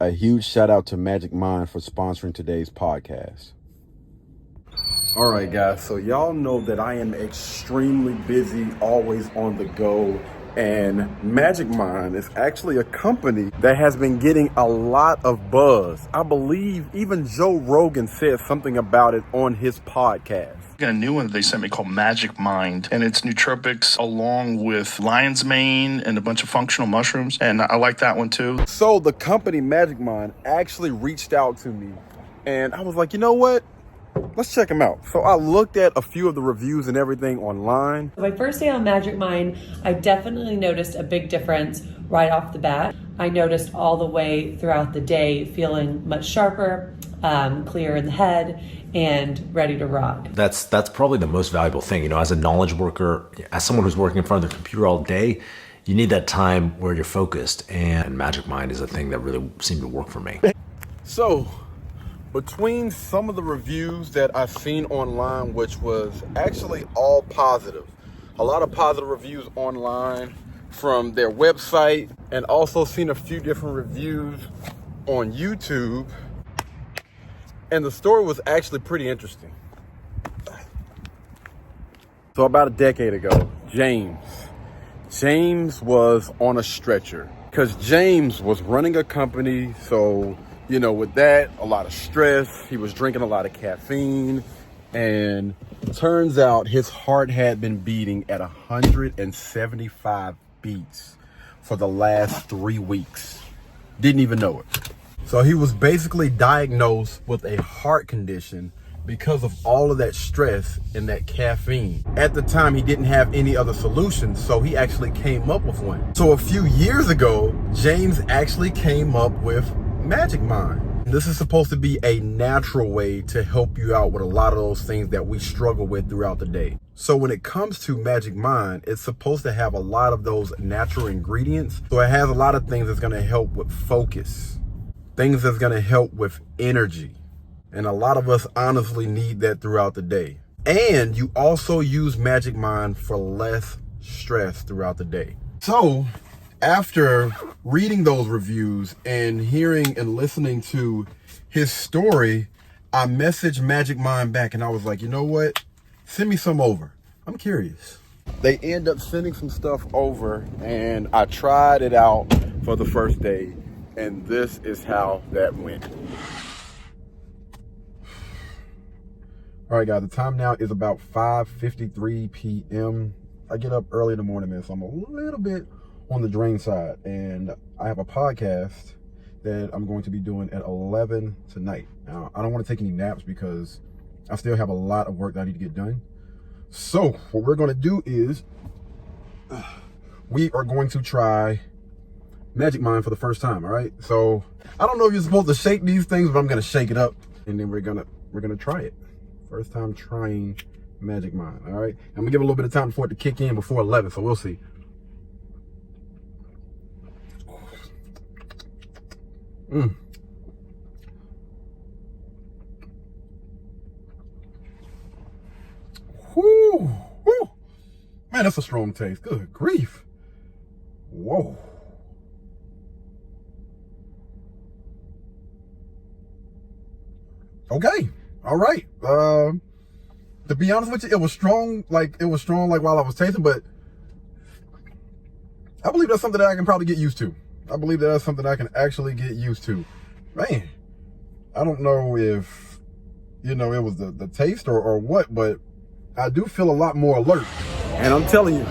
A huge shout out to Magic Mind for sponsoring today's podcast. All right, guys, so y'all know that I am extremely busy, always on the go. And Magic Mind is actually a company that has been getting a lot of buzz. I believe even Joe Rogan said something about it on his podcast. A new one that they sent me called Magic Mind, and it's nootropics along with lion's mane and a bunch of functional mushrooms, and I like that one too. So the company Magic Mind actually reached out to me, and I was like, you know what? Let's check them out. So I looked at a few of the reviews and everything online. My first day on Magic Mind, I definitely noticed a big difference right off the bat. I noticed all the way throughout the day feeling much sharper, clear in the head, and ready to rock. That's probably the most valuable thing. You know, as a knowledge worker, as someone who's working in front of the computer all day, you need that time where you're focused, and Magic Mind is a thing that really seemed to work for me. So between some of the reviews that I've seen online, which was actually all positive, a lot of positive reviews online from their website, and also seen a few different reviews on YouTube, and the story was actually pretty interesting. So about a decade ago, James was on a stretcher because James was running a company. So, you know, with that, a lot of stress, he was drinking a lot of caffeine, and turns out his heart had been beating at 175 beats for the last 3 weeks. Didn't even know it. So he was basically diagnosed with a heart condition because of all of that stress and that caffeine. At the time, he didn't have any other solutions, so he actually came up with one. So a few years ago, James actually came up with Magic Mind. This is supposed to be a natural way to help you out with a lot of those things that we struggle with throughout the day. So when it comes to Magic Mind, it's supposed to have a lot of those natural ingredients. So it has a lot of things that's going to help with focus, things that's going to help with energy. And a lot of us honestly need that throughout the day. And you also use Magic Mind for less stress throughout the day. So after reading those reviews and hearing and listening to his story, I messaged Magic Mind back and I was like, you know what? Send me some over. I'm curious. They end up sending some stuff over, and I tried it out for the first day, and this is how that went. All right, guys, the time now is about 5:53 p.m. I get up early in the morning, man, so I'm a little bit on the drain side, and I have a podcast that I'm going to be doing at 11 tonight. Now, I don't want to take any naps because I still have a lot of work that I need to get done. So what we're going to do is we are going to try Magic Mind for the first time. All right, so I don't know if you're supposed to shake these things, but I'm going to shake it up, and then we're gonna try it. First time trying Magic Mind. All right, I'm gonna give it a little bit of time for it to kick in before 11, so we'll see. Whoo, whoo. Man, that's a strong taste. Good grief. Whoa. Okay. All right. To be honest with you, it was strong like while I was tasting, but I believe that's something that I can probably get used to. I believe that's something I can actually get used to. Man, I don't know if, you know, it was the taste or what, but I do feel a lot more alert. And I'm telling you,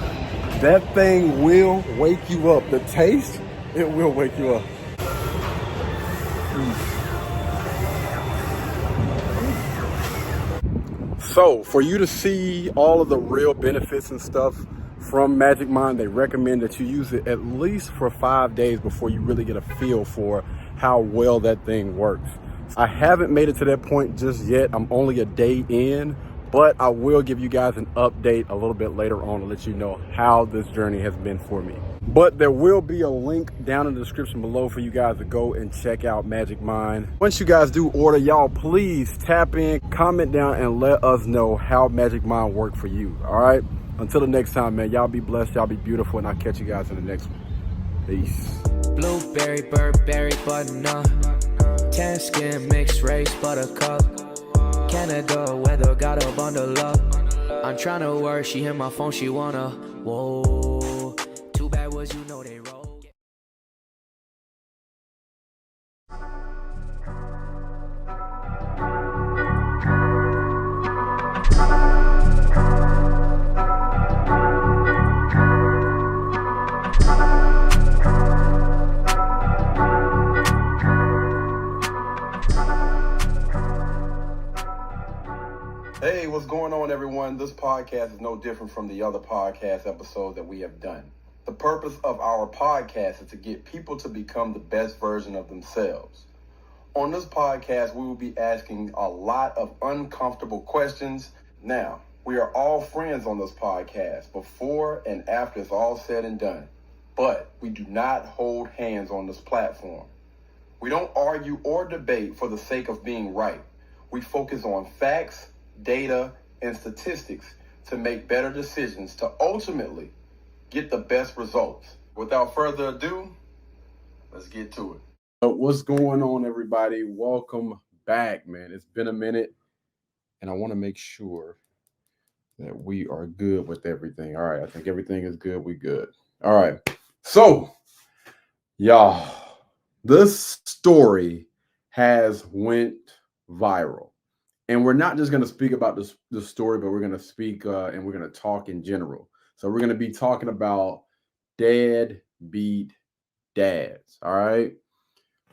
that thing will wake you up. The taste, it will wake you up. So for you to see all of the real benefits and stuff from Magic Mind, they recommend that you use it at least for 5 days before you really get a feel for how well that thing works. I haven't made it to that point just yet. I'm only a day in, but I will give you guys an update a little bit later on to let you know how this journey has been for me. But there will be a link down in the description below for you guys to go and check out Magic Mind. Once you guys do order, y'all please tap in, comment down, and let us know how Magic Mind worked for you. All right, until the next time, man, y'all be blessed, y'all be beautiful, and I'll catch you guys in the next one. Peace. Blueberry, Burberry, button-up. Tan skin, mixed race, buttercup. Canada weather, got a bundle up. I'm tryna work, she hit my phone, she wanna. Whoa, too bad was you know they roll. Hey, what's going on, everyone? This podcast is no different from the other podcast episodes that we have done. The purpose of our podcast is to get people to become the best version of themselves. On this podcast, we will be asking a lot of uncomfortable questions. Now, we are all friends on this podcast before and after it's all said and done, but we do not hold hands on this platform. We don't argue or debate for the sake of being right. We focus on facts, data, and statistics to make better decisions to ultimately get the best results. Without further ado, let's get to it. What's going on, everybody? Welcome back, man. It's been a minute, and I want to make sure that we are good with everything. All right, I think everything is good. We good. All right. So, y'all, this story has went viral. And we're not just going to speak about this story, but we're going to speak and we're going to talk in general. So we're going to be talking about deadbeat dads. All right.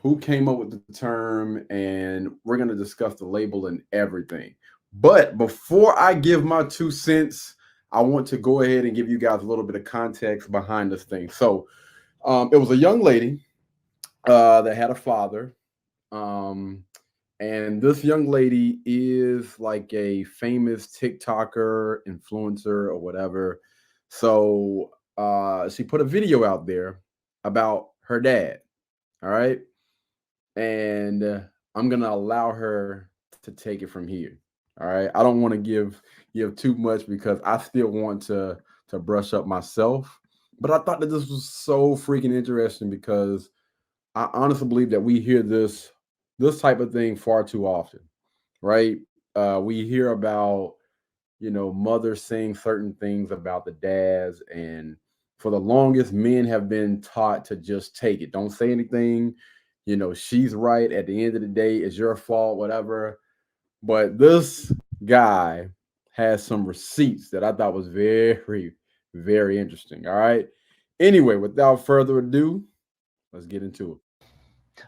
Who came up with the term, and we're going to discuss the label and everything. But before I give my 2 cents, I want to go ahead and give you guys a little bit of context behind this thing. So it was a young lady that had a father. And this young lady is like a famous TikToker, influencer, or whatever. So she put a video out there about her dad. All right. And I'm going to allow her to take it from here. All right. I don't want to give too much because I still want to brush up myself. But I thought that this was so freaking interesting because I honestly believe that we hear this type of thing far too often, right? We hear about, mothers saying certain things about the dads, and for the longest, men have been taught to just take it. Don't say anything. She's right. At the end of the day, it's your fault, whatever. But this guy has some receipts that I thought was very, very interesting. All right. Anyway, without further ado, let's get into it.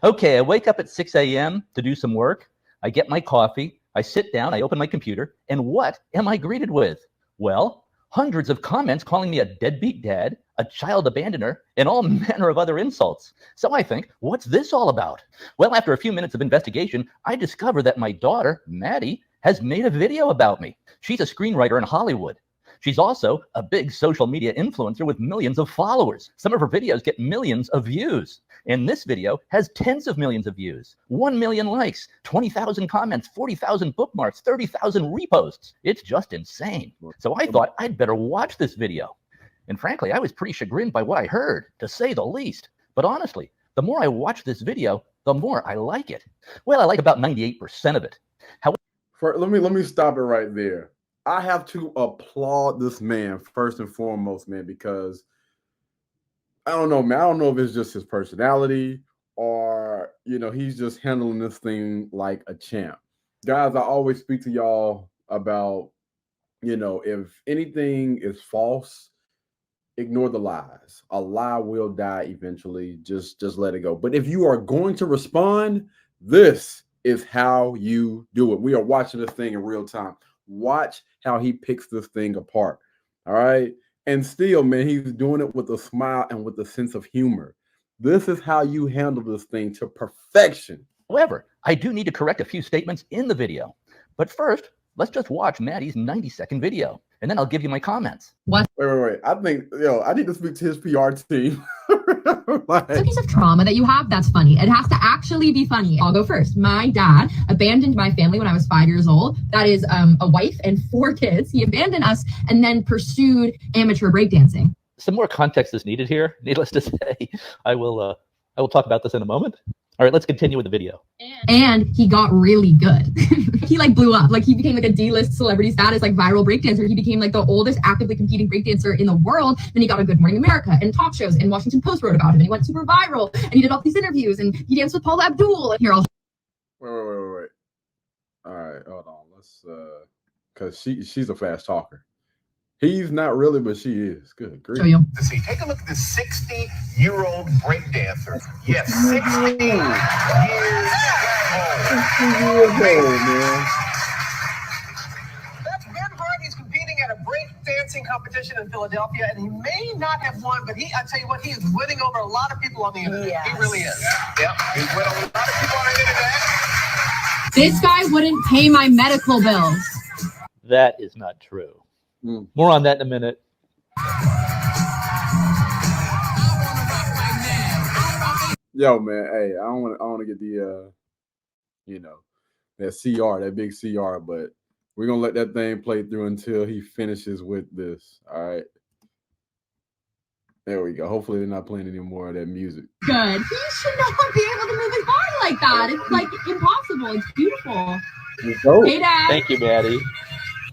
Okay, I wake up at 6 a.m. to do some work. I get my coffee. I sit down. I open my computer. And what am I greeted with? Well, hundreds of comments calling me a deadbeat dad, a child abandoner, and all manner of other insults. So I think, what's this all about? Well, after a few minutes of investigation, I discover that my daughter, Maddie, has made a video about me. She's a screenwriter in Hollywood. She's also a big social media influencer with millions of followers. Some of her videos get millions of views. And this video has tens of millions of views, 1 million likes, 20,000 comments, 40,000 bookmarks, 30,000 reposts. It's just insane. So I thought I'd better watch this video. And frankly, I was pretty chagrined by what I heard, to say the least. But honestly, the more I watch this video, the more I like it. Well, I like about 98% of it. Let me stop it right there. I have to applaud this man first and foremost, man, because I don't know, man. I don't know if it's just his personality or, he's just handling this thing like a champ. Guys, I always speak to y'all about, if anything is false, ignore the lies. A lie will die eventually. Just let it go. But if you are going to respond, this is how you do it. We are watching this thing in real time. Watch how he picks this thing apart. All right. And still, man, he's doing it with a smile and with a sense of humor. This is how you handle this thing to perfection. However, I do need to correct a few statements in the video. But first, let's just watch Maddie's 90-second video, and then I'll give you my comments. Wait. I think, I need to speak to his PR team. It's a piece of trauma that you have. That's funny. It has to actually be funny. I'll go first. My dad abandoned my family when I was 5 years old. That is a wife and 4 kids. He abandoned us and then pursued amateur breakdancing. some more context is needed here. Needless to say, I will talk about this in a moment. All right, let's continue with the video. And he got really good. He like blew up. Like he became like a D-list celebrity status, like viral breakdancer. He became like the oldest actively competing breakdancer in the world. Then he got on Good Morning America and talk shows, and Washington Post wrote about him, and he went super viral, and he did all these interviews, and he danced with Paula Abdul. And here, I'll Wait. All right, hold on. Let's because she's a fast talker. He's not really, but she is. Good grief. show you. See, take a look at this 60-year-old breakdancer. Yes, 60 years old. 60 years old, man. That's Ben Hart. He's competing at a breakdancing competition in Philadelphia, and he may not have won, but I tell you what, he is winning over a lot of people on the internet. Yes. He really is. Yep, he's winning over a lot of people on the internet. This guy wouldn't pay my medical bills. That is not true. More on that in a minute. Yo, man, hey, I want to get the that CR, that big CR, but we're gonna let that thing play through until he finishes with this. All right. There we go. Hopefully they're not playing any more of that music. Good. He should not be able to move his body like that. It's like impossible. It's beautiful. Hey, Dad. Thank you, Maddie.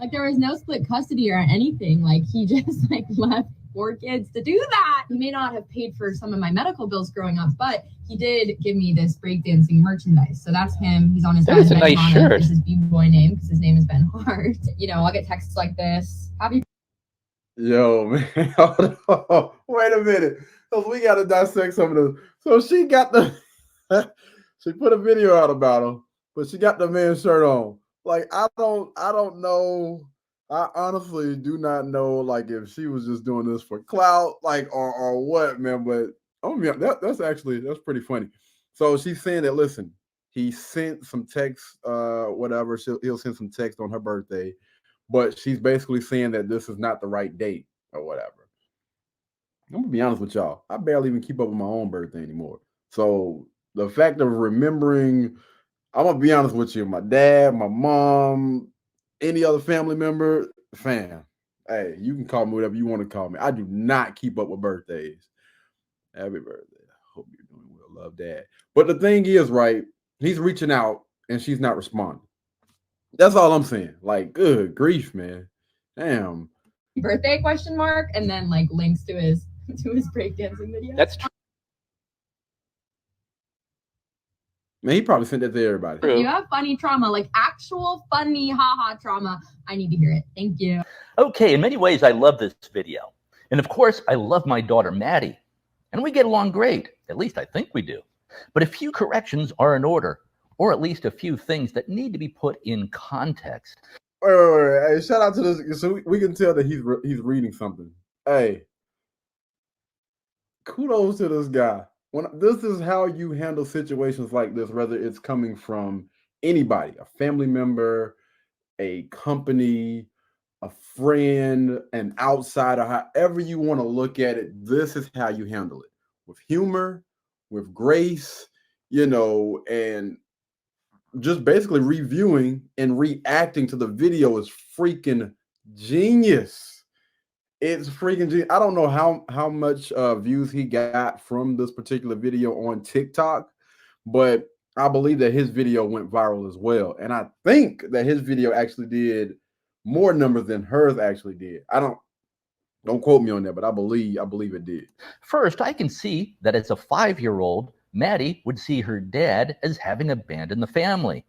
Like there was no split custody or anything. Like he just like left 4 kids to do that. He may not have paid for some of my medical bills growing up, but he did give me this breakdancing merchandise. So that's him. He's on his That is a nice shirt. This is his b-boy name because his name is Ben Hart. You know, I'll get texts like this. Happy. Yo, man. Hold on. Wait a minute. So we gotta dissect some of those. So she got the she put a video out about him, but she got the man's shirt on. Like, I don't know. I honestly do not know, like, if she was just doing this for clout, like, or what, man. But that's pretty funny. So she's saying that, listen, he sent some text, whatever. He'll send some text on her birthday, but she's basically saying that this is not the right date or whatever. I'm gonna be honest with y'all. I barely even keep up with my own birthday anymore. So the fact of remembering. I'm gonna be honest with you, my dad, my mom, any other family member, fam. Hey, you can call me whatever you want to call me. I do not keep up with birthdays. Happy birthday. I hope you're doing well. Love, Dad. But the thing is, right, he's reaching out and she's not responding. That's all I'm saying. Like, good grief, man. Damn. Birthday question mark, and then like links to his breakdancing video. That's true. Man, he probably sent that to everybody. True. You have funny trauma, like actual funny haha trauma. I need to hear it. Thank you. Okay, in many ways, I love this video. And of course, I love my daughter, Maddie. And we get along great. At least I think we do. But a few corrections are in order, or at least a few things that need to be put in context. Wait. Hey, shout out to this. So we can tell that he's reading something. Hey, kudos to this guy. This is how you handle situations like this, whether it's coming from anybody, a family member, a company, a friend, an outsider, however you want to look at it. This is how you handle it, with humor, with grace, and just basically reviewing and reacting to the video is freaking genius. It's freaking genius. I don't know how much views he got from this particular video on TikTok, but I believe that his video went viral as well. And I think that his video actually did more numbers than hers actually did. Don't quote me on that, but I believe it did. First, I can see that as a 5-year-old, Maddie would see her dad as having abandoned the family.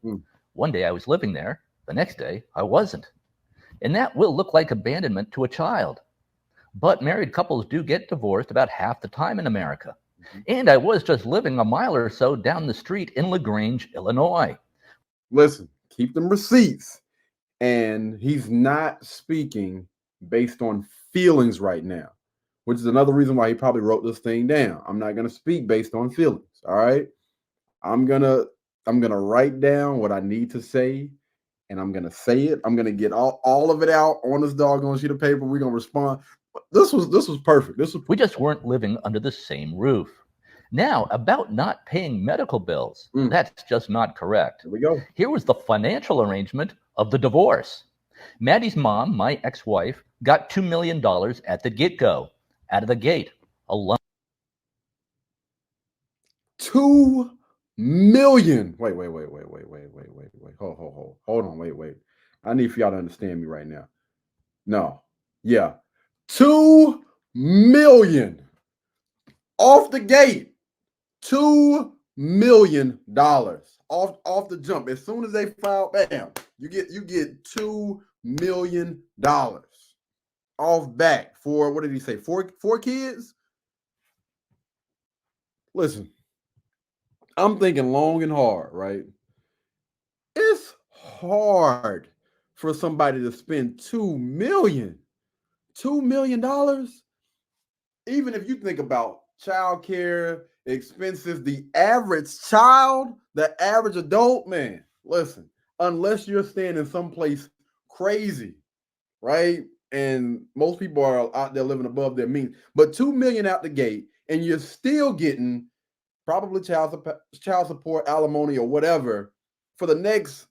One day I was living there, the next day I wasn't. And that will look like abandonment to a child. But married couples do get divorced about half the time in America. And I was just living a mile or so down the street in LaGrange, Illinois. Listen, keep them receipts. And he's not speaking based on feelings right now, which is another reason why he probably wrote this thing down. I'm not going to speak based on feelings. All right. I'm going to write down what I need to say, and I'm going to say it. I'm going to get all of it out on this doggone sheet of paper. We're going to respond. This was perfect. We just weren't living under the same roof. Now, about not paying medical bills, that's just not correct. Here we go. Here was the financial arrangement of the divorce. Maddie's mom, my ex-wife, got $2 million at the get-go. out of the gate. A lump. 2 million. Wait. Hold on. Wait. I need for y'all to understand me right now. No. Yeah. 2 million off the gate. $2 million off the jump. As soon as they file, bam, you get $2 million off back for, what did he say? Four kids? Listen, I'm thinking long and hard, right? It's hard for somebody to spend $2 million. $2 million? Even if you think about childcare expenses, the average child, the average adult, man, listen, unless you're staying in someplace crazy, right? And most people are out there living above their means, but $2 million out the gate, and you're still getting probably child support, alimony, or whatever for the next,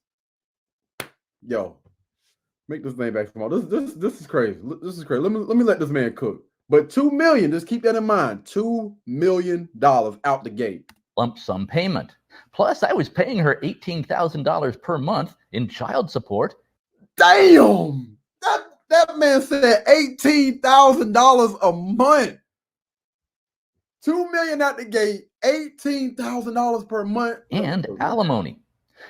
make this thing back small. This is crazy. This is crazy. Let me let this man cook. But $2 million, just keep that in mind. $2 million out the gate. Lump sum payment. Plus, I was paying her $18,000 per month in child support. Damn! That man said $18,000 a month. $2 million out the gate, $18,000 per month. And alimony.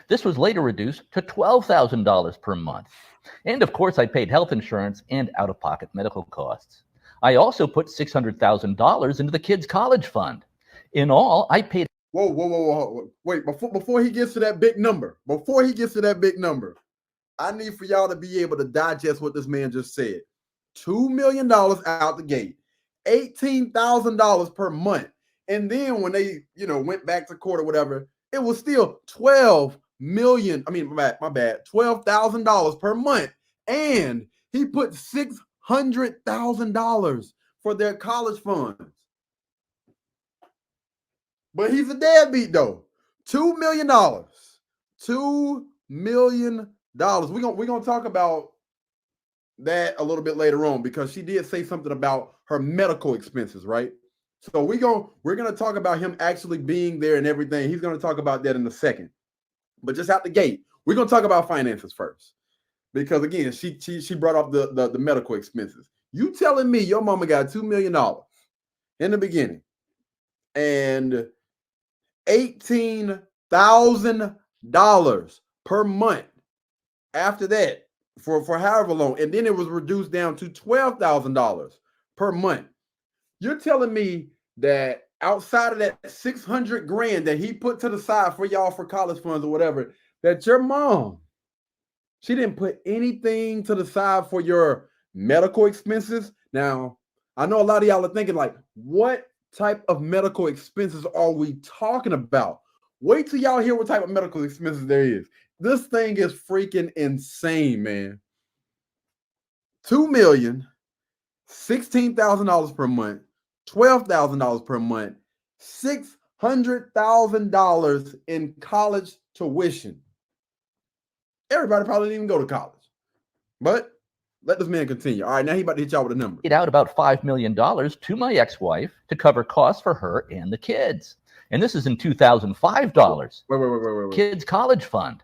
This was later reduced to $12,000 per month. And of course, I paid health insurance and out-of-pocket medical costs. I also put $600,000 into the kids' college fund. In all, I paid. Whoa. Wait, before he gets to that big number, I need for y'all to be able to digest what this man just said. $2 million out the gate, $18,000 per month. And then when they, went back to court or whatever, it was still $12,000 per month. And he put $600,000 for their college funds. But he's a deadbeat though. $2 million. $2 million. We're gonna talk about that a little bit later on, because she did say something about her medical expenses, right? So we're gonna talk about him actually being there and everything. He's gonna talk about that in a second. But just out the gate, we're gonna talk about finances first. Because again, she brought up the medical expenses. You telling me your mama got $2 million in the beginning and $18,000 per month after that for however long, and then it was reduced down to $12,000 per month. You're telling me that outside of that $600,000 that he put to the side for y'all for college funds or whatever, that your mom, she didn't put anything to the side for your medical expenses? Now, I know a lot of y'all are thinking like, what type of medical expenses are we talking about? Wait till y'all hear what type of medical expenses there is. This thing is freaking insane, man. $2 million, $16,000 per month, $12,000 per month, $600,000 in college tuition. Everybody probably didn't even go to college. But let this man continue. All right, now he about to hit y'all with a number. Paid out about $5 million to my ex-wife to cover costs for her and the kids. And this is in 2005 dollars. Wait. Kids college fund.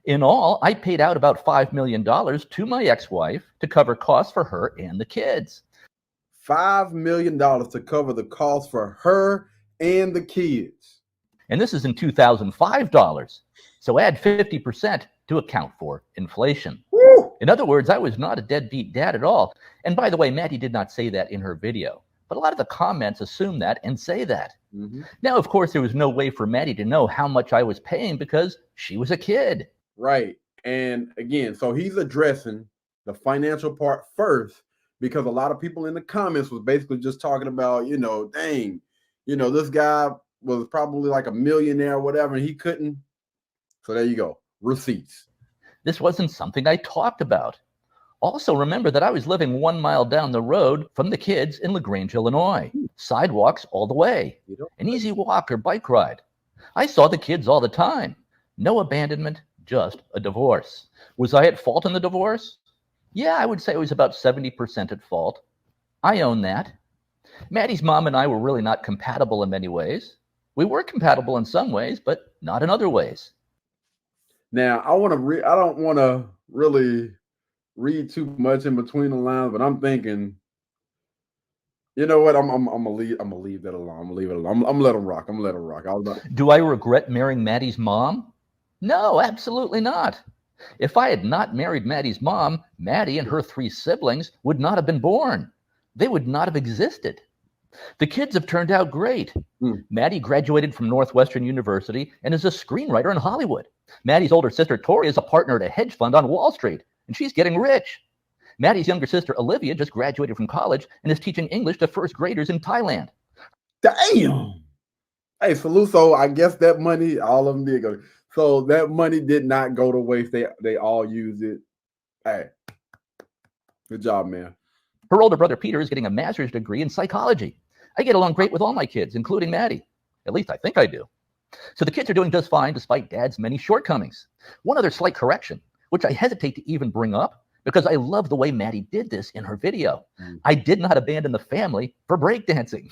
In all, I paid out about $5 million to my ex-wife to cover costs for her and the kids. $5 million to cover the costs for her and the kids. And this is in 2005 dollars. So add 50% to account for inflation. Woo! In other words, I was not a deadbeat dad at all. And by the way, Maddie did not say that in her video, but a lot of the comments assume that and say that. Mm-hmm. Now, of course, there was no way for Maddie to know how much I was paying because she was a kid. Right. And again, so he's addressing the financial part first, because a lot of people in the comments was basically just talking about, dang, this guy was probably like a millionaire or whatever, and he couldn't. So there you go. Receipts. This wasn't something I talked about. Also, remember that I was living 1 mile down the road from the kids in LaGrange, Illinois. Sidewalks all the way. An easy walk or bike ride. I saw the kids all the time. No abandonment, just a divorce. Was I at fault in the divorce? Yeah, I would say I was about 70% at fault. I own that. Maddie's mom and I were really not compatible in many ways. We were compatible in some ways, but not in other ways. Now, I don't want to really read too much in between the lines, but I'm thinking, you know what? I'm gonna leave that alone. I'm gonna leave it alone. I'm gonna let him rock. Do I regret marrying Maddie's mom? No, absolutely not. If I had not married Maddie's mom, Maddie and her 3 siblings would not have been born. They would not have existed. The kids have turned out great. Maddie graduated from Northwestern University and is a screenwriter in Hollywood. Maddie's older sister, Tori, is a partner at a hedge fund on Wall Street, and she's getting rich. Maddie's younger sister, Olivia, just graduated from college and is teaching English to first graders in Thailand. Damn. Hey, salute. So I guess that money, all of them did go. So that money did not go to waste. They all used it. Hey, good job, man. Her older brother, Peter, is getting a master's degree in psychology. I get along great with all my kids, including Maddie. At least I think I do. So the kids are doing just fine despite Dad's many shortcomings. One other slight correction, which I hesitate to even bring up because I love the way Maddie did this in her video. I did not abandon the family for breakdancing.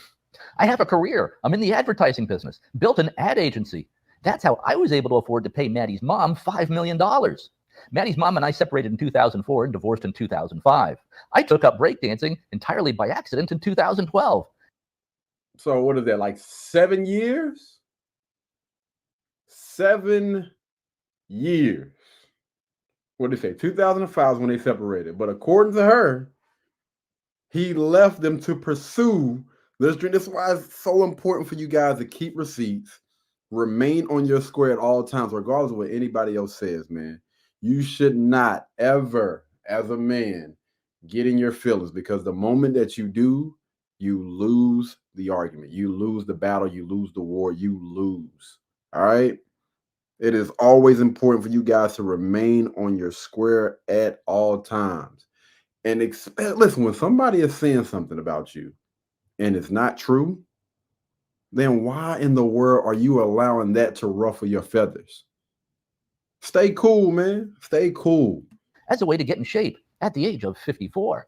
I have a career. I'm in the advertising business, built an ad agency. That's how I was able to afford to pay Maddie's mom $5 million. Maddie's mom and I separated in 2004 and divorced in 2005. I took up breakdancing entirely by accident in 2012. So what is that, like 7 years? 7 years. What did they say? 2005 is when they separated. But according to her, he left them to pursue this dream. This is why it's so important for you guys to keep receipts, remain on your square at all times, regardless of what anybody else says, man. You should not ever, as a man, get in your feelings, because the moment that you do, you lose the argument. You lose the battle. You lose the war. You lose. All right? It is always important for you guys to remain on your square at all times. And listen, when somebody is saying something about you and it's not true, then why in the world are you allowing that to ruffle your feathers? Stay cool, man. Stay cool. As a way to get in shape at the age of 54.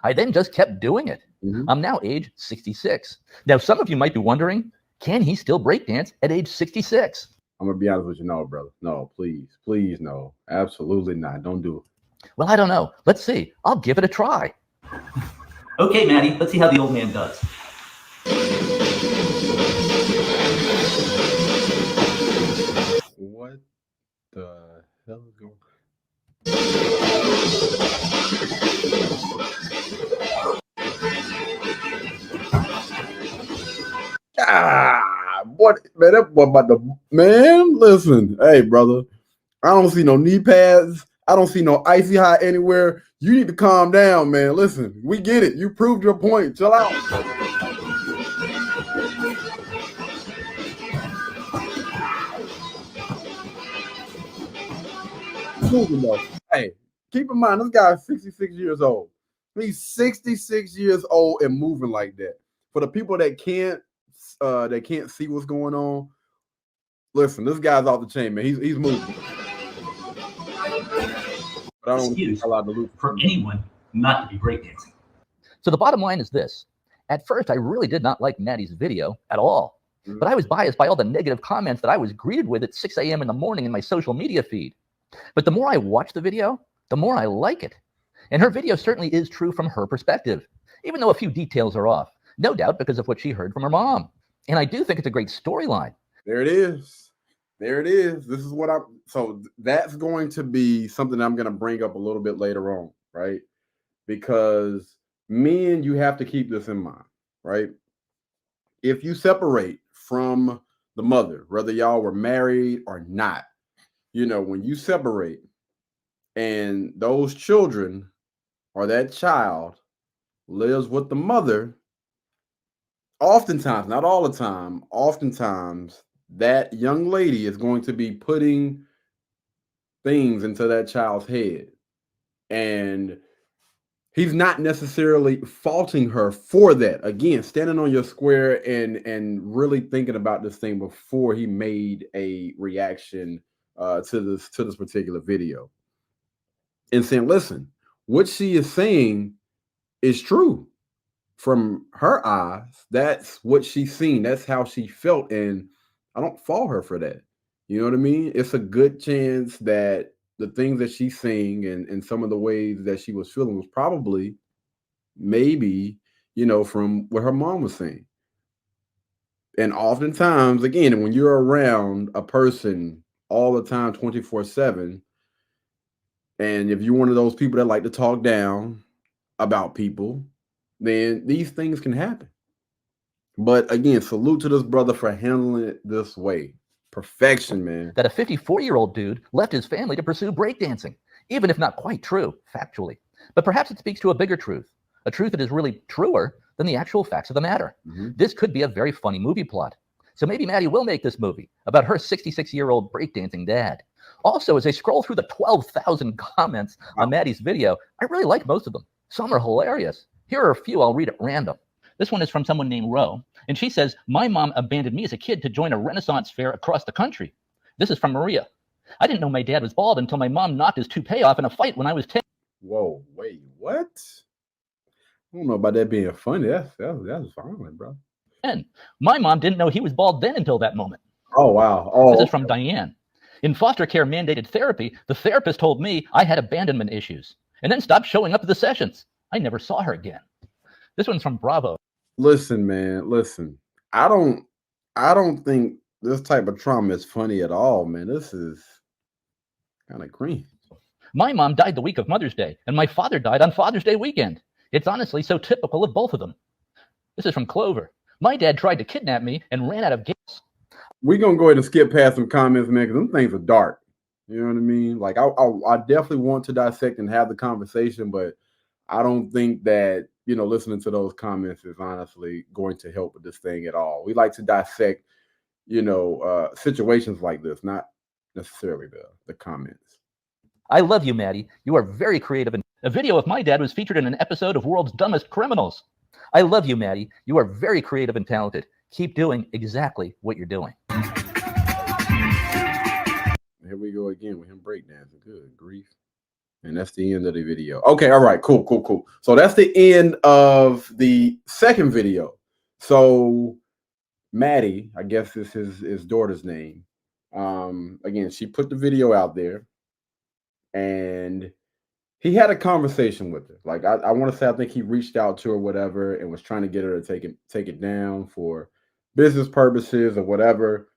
I then just kept doing it. I'm now age 66. Now, some of you might be wondering, can he still breakdance at age 66? I'm going to be honest with you. No, brother. No, please. Please, no. Absolutely not. Don't do it. Well, I don't know. Let's see. I'll give it a try. Okay, Maddie, let's see how the old man does. What the hell is going on? What, man? That boy about the man. Listen, hey, brother. I don't see no knee pads. I don't see no icy hot anywhere. You need to calm down, man. Listen, we get it. You proved your point. Chill out. Hey, keep in mind, this guy is 66 years old. He's 66 years old and moving like that. For the people that can't see what's going on, listen, this guy's off the chain, man. He's moving. But I don't excuse allowed to lose for anyone not to be breakdancing. So the bottom line is this. At first, I really did not like Maddie's video at all. But I was biased by all the negative comments that I was greeted with at 6 a.m. in the morning in my social media feed. But the more I watch the video, the more I like it. And her video certainly is true from her perspective, even though a few details are off. No doubt because of what she heard from her mom. And I do think it's a great storyline. There it is. There it is. This is what so that's going to be something I'm going to bring up a little bit later on, right? Because men, you have to keep this in mind, right? If you separate from the mother, whether y'all were married or not, you know, when you separate and those children or that child lives with the mother, oftentimes, not all the time, oftentimes that young lady is going to be putting things into that child's head. And he's not necessarily faulting her for that. Again, standing on your square and really thinking about this thing before he made a reaction to this particular video. And saying, listen, what she is saying is true. from her eyes, that's what she's seen. That's how she felt. And I don't fault her for that. You know what I mean? It's a good chance that the things that she's seeing and some of the ways that she was feeling was probably maybe, from what her mom was saying. And oftentimes, again, when you're around a person all the time, 24/7, and if you're one of those people that like to talk down about people, then these things can happen. But again, salute to this brother for handling it this way. Perfection, man. That a 54-year-old dude left his family to pursue breakdancing, even if not quite true, factually. But perhaps it speaks to a bigger truth, a truth that is really truer than the actual facts of the matter. This could be a very funny movie plot. So maybe Maddie will make this movie about her 66-year-old breakdancing dad. Also, as I scroll through the 12,000 comments on Maddie's video, I really like most of them. Some are hilarious. Here are a few I'll read at random. This one is from someone named Ro, and she says, my mom abandoned me as a kid to join a Renaissance fair across the country. This is from Maria. I didn't know my dad was bald until my mom knocked his toupee off in a fight when I was 10. Whoa, wait, what? I don't know about that being funny. That's violent, bro. And my mom didn't know he was bald then until that moment. Oh, wow. Oh, this is from Diane. In foster care mandated therapy, the therapist told me I had abandonment issues and then stopped showing up to the sessions. I never saw her again. This one's from Bravo. Listen, man, listen. I don't think this type of trauma is funny at all, man. This is kind of cringe. My mom died the week of Mother's Day, and my father died on Father's Day weekend. It's honestly so typical of both of them. This is from Clover. My dad tried to kidnap me and ran out of gas. We're going to go ahead and skip past some comments, man, because them things are dark. You know what I mean? Like, I definitely want to dissect and have the conversation, but I don't think that, listening to those comments is honestly going to help with this thing at all. We like to dissect, situations like this, not necessarily the comments. I love you, Maddie. You are very creative. And a video of my dad was featured in an episode of World's Dumbest Criminals. I love you, Maddie. You are very creative and talented. Keep doing exactly what you're doing. Here we go again with him breakdancing. Good grief. And that's the end of the video. Okay, all right, cool. So that's the end of the second video. So Maddie, I guess this is his daughter's name. Again, she put the video out there and he had a conversation with her. Like I want to say, I think he reached out to her, whatever, and was trying to get her to take it down for business purposes or whatever.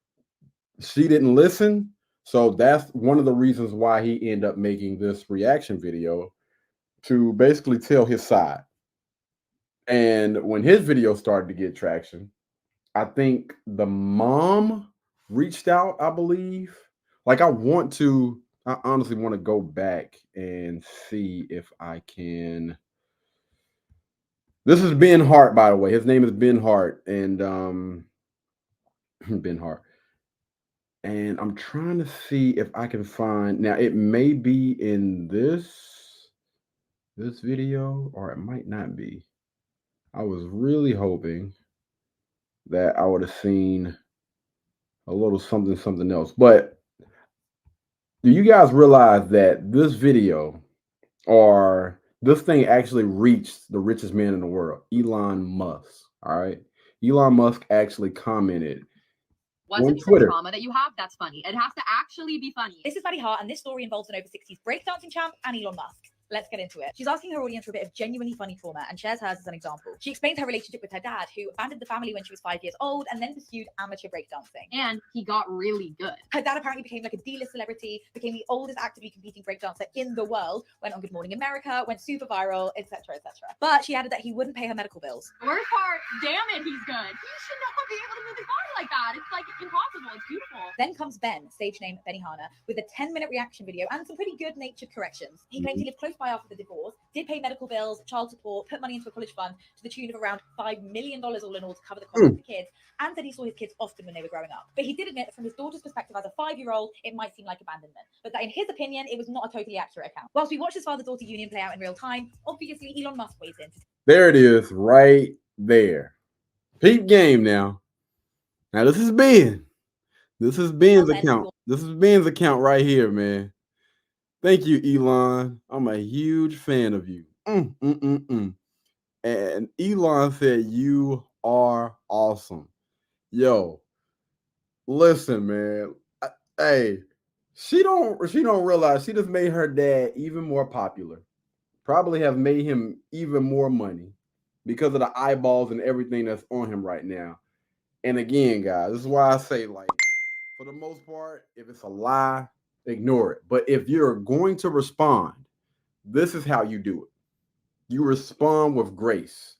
She didn't listen. So that's one of the reasons why he ended up making this reaction video to basically tell his side. And when his video started to get traction, I think the mom reached out, I believe. Like I honestly want to go back and see if I can. This is Ben Hart, by the way. His name is Ben Hart. And Ben Hart. And I'm trying to see if I can find, now it may be in this video or it might not be. I was really hoping that I would have seen a little something else. But do you guys realize that this video or this thing actually reached the richest man in the world, Elon Musk? All right. Elon Musk actually commented. Wasn't some trauma that you have? That's funny. It has to actually be funny. This is Maddie Hart, and this story involves an over 60s breakdancing champ and Elon Musk. Let's get into it. She's asking her audience for a bit of genuinely funny trauma and shares hers as an example. She explains her relationship with her dad, who abandoned the family when she was 5 years old and then pursued amateur breakdancing. And he got really good. Her dad apparently became like a D-list celebrity, became the oldest actively competing breakdancer in the world, went on Good Morning America, went super viral, etc., etc. But she added that he wouldn't pay her medical bills. Worst part, damn it, he's good. You should not be able to move his body like that. It's like impossible. It's beautiful. Then comes Ben, stage name Benihana, with a 10-minute reaction video and some pretty good-natured corrections. He claimed he lived close by after the divorce, did pay medical bills, child support, put money into a college fund to the tune of around $5 million all in all to cover the cost of the kids, and said he saw his kids often when they were growing up. But he did admit that from his daughter's perspective as a 5-year-old, it might seem like abandonment, but that in his opinion, it was not a totally accurate account. Whilst we watch his father-daughter union play out in real time, obviously Elon Musk weighs in. There it is, right there. Peep game now. Now this is Ben. This is Ben's account. This is Ben's account right here, man. Thank you, Elon. I'm a huge fan of you. And Elon said, "You are awesome." Yo, listen, man. Hey, she don't realize she just made her dad even more popular. Probably have made him even more money because of the eyeballs and everything that's on him right now. And again, guys, this is why I say, like, for the most part, if it's a lie, ignore it. But if you're going to respond, this is how you do it. You respond with grace.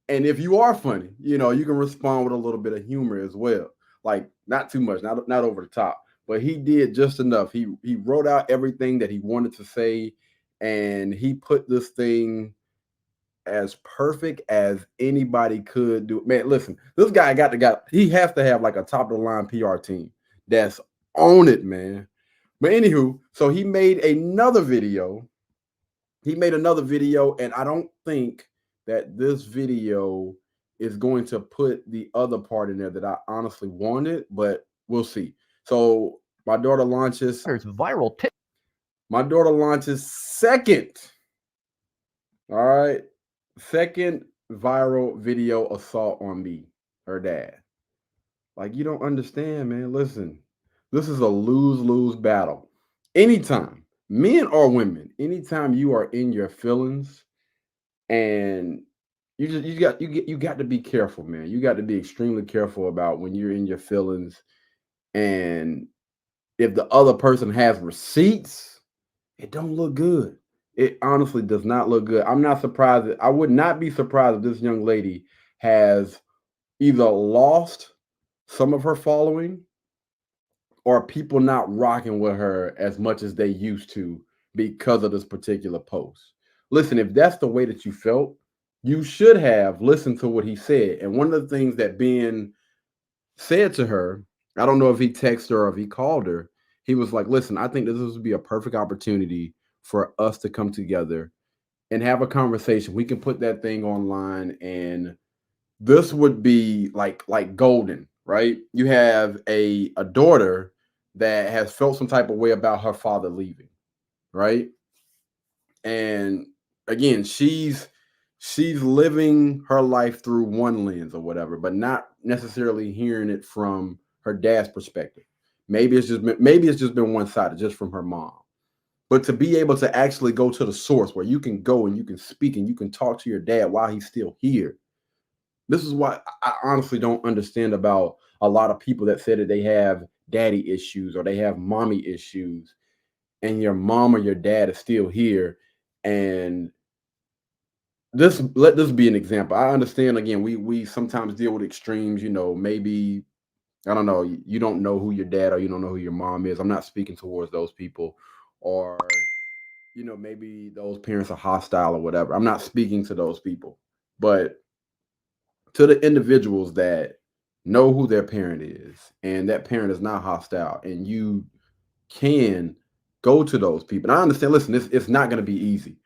And if you are funny, you know, you can respond with a little bit of humor as well. Like, not too much, not over the top. But he did just enough. He wrote out everything that he wanted to say, and he put this thing as perfect as anybody could do. Man, listen, this guy he has to have like a top of the line PR team that's on it, man. But anywho, so he made another video. And I don't think that this video is going to put the other part in there that I honestly wanted, but we'll see. So my daughter launches. There's viral tip. My daughter launches second. All right. Second viral video assault on me, her dad. Like, you don't understand, man. Listen, this is a lose-lose battle. Anytime, men or women, anytime you are in your feelings, and you got to be careful, man. You got to be extremely careful about when you're in your feelings. And if the other person has receipts, it don't look good. It honestly does not look good. I'm not surprised. I would not be surprised if this young lady has either lost some of her following or people not rocking with her as much as they used to because of this particular post. Listen, if that's the way that you felt, you should have listened to what he said. And one of the things that Ben said to her, I don't know if he texted her or if he called her, he was like, listen, I think this would be a perfect opportunity for us to come together and have a conversation. We can put that thing online, and this would be like golden, right? You have a daughter that has felt some type of way about her father leaving, right? And again, she's living her life through one lens or whatever, but not necessarily hearing it from her dad's perspective. Maybe it's just been one-sided, just from her mom. But to be able to actually go to the source where you can go and you can speak and you can talk to your dad while he's still here. This is what I honestly don't understand about a lot of people that say that they have daddy issues or they have mommy issues, and your mom or your dad is still here. And let this be an example. I understand, again, we sometimes deal with extremes, you know, maybe, I don't know, you don't know who your dad or you don't know who your mom is. I'm not speaking towards those people. Or, you know, maybe those parents are hostile or whatever. I'm not speaking to those people. But to the individuals that know who their parent is, and that parent is not hostile, and you can go to those people. And I understand, listen, it's not going to be easy.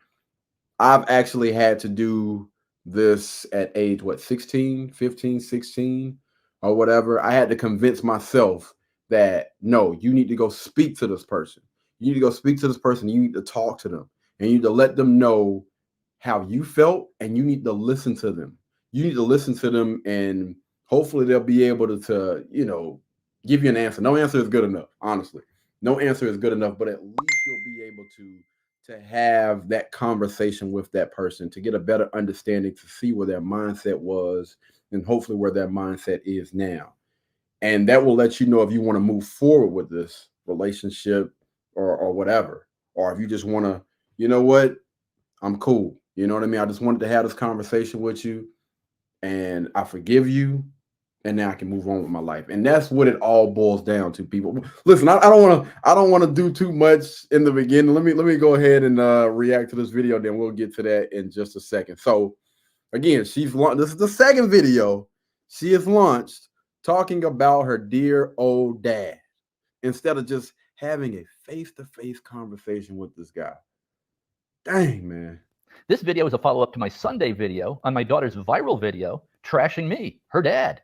I've actually had to do this at age, 16, 15, 16 or whatever. I had to convince myself that, no, you need to go speak to this person. You need to go speak to this person. You need to talk to them, and you need to let them know how you felt, and you need to listen to them. You need to listen to them, and hopefully they'll be able to, you know, give you an answer. No answer is good enough, honestly. No answer is good enough, but at least you'll be able to have that conversation with that person, to get a better understanding, to see where their mindset was, and hopefully where their mindset is now. And that will let you know if you want to move forward with this relationship or whatever, or if you just want to, you know what, I'm cool. You know what I mean? I just wanted to have this conversation with you, and I forgive you, and now I can move on with my life. And that's what it all boils down to, people. Listen, I don't want to do too much in the beginning. Let me go ahead and react to this video, then we'll get to that in just a second. So again, this is the second video she has launched talking about her dear old dad, instead of just having a face-to-face conversation with this guy. Dang, man. This video is a follow-up to my Sunday video on my daughter's viral video trashing me, her dad.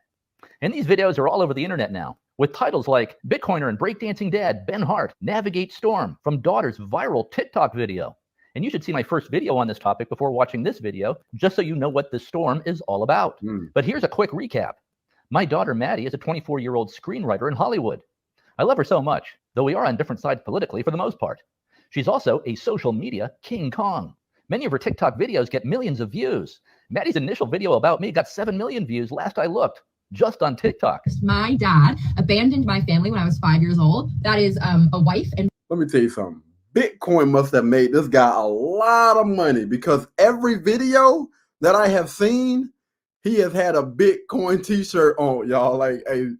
And these videos are all over the internet now, with titles like Bitcoiner and breakdancing dad Ben Hart navigate storm from daughter's viral TikTok video. And you should see my first video on this topic before watching this video, just so you know what this storm is all about. But here's a quick recap. My daughter, Maddie, is a 24-year-old screenwriter in Hollywood. I love her so much, though we are on different sides politically for the most part. She's also a social media King Kong. Many of her TikTok videos get millions of views. Maddie's initial video about me got 7 million views last I looked, just on TikTok. My dad abandoned my family when I was 5 years old. That is a wife and... Let me tell you something. Bitcoin must have made this guy a lot of money, because every video that I have seen, he has had a Bitcoin t-shirt on, y'all. Like, hey,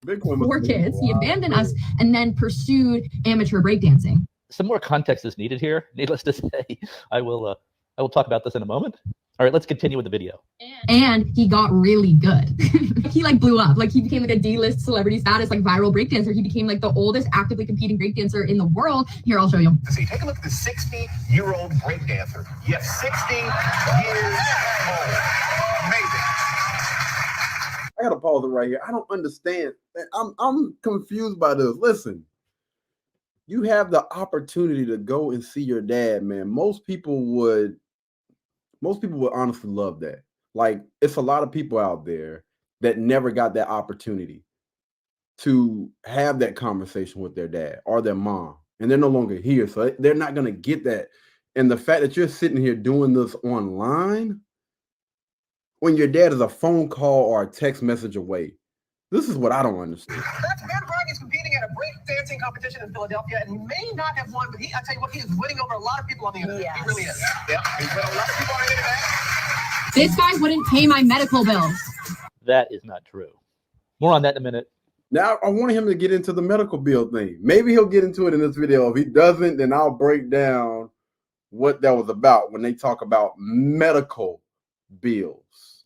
Bitcoin 4 kids. He abandoned us and then pursued amateur breakdancing. Some more context is needed here. Needless to say, I will talk about this in a moment. All right, let's continue with the video. And he got really good. He like blew up. Like he became like a D-list celebrity status, like viral breakdancer. He became like the oldest actively competing breakdancer in the world. Here, I'll show you. See, take a look at the 60-year-old breakdancer. Yes, 60 years old. Amazing. I gotta pause it right here. I don't understand. I'm confused by this. Listen, you have the opportunity to go and see your dad, man. Most people would honestly love that. Like, it's a lot of people out there that never got that opportunity to have that conversation with their dad or their mom, and they're no longer here, so they're not gonna get that. And the fact that you're sitting here doing this online when your dad is a phone call or a text message away, this is what I don't understand. That's Ben Berg is competing at a breakdancing competition in Philadelphia, and he may not have won, but I tell you what, he is winning over a lot of people on the internet. Yes. He really is. Yeah, he's winning a lot of people on the internet. This guy wouldn't pay my medical bills. That is not true. More on that in a minute. Now, I want him to get into the medical bill thing. Maybe he'll get into it in this video. If he doesn't, then I'll break down what that was about when they talk about medical bills.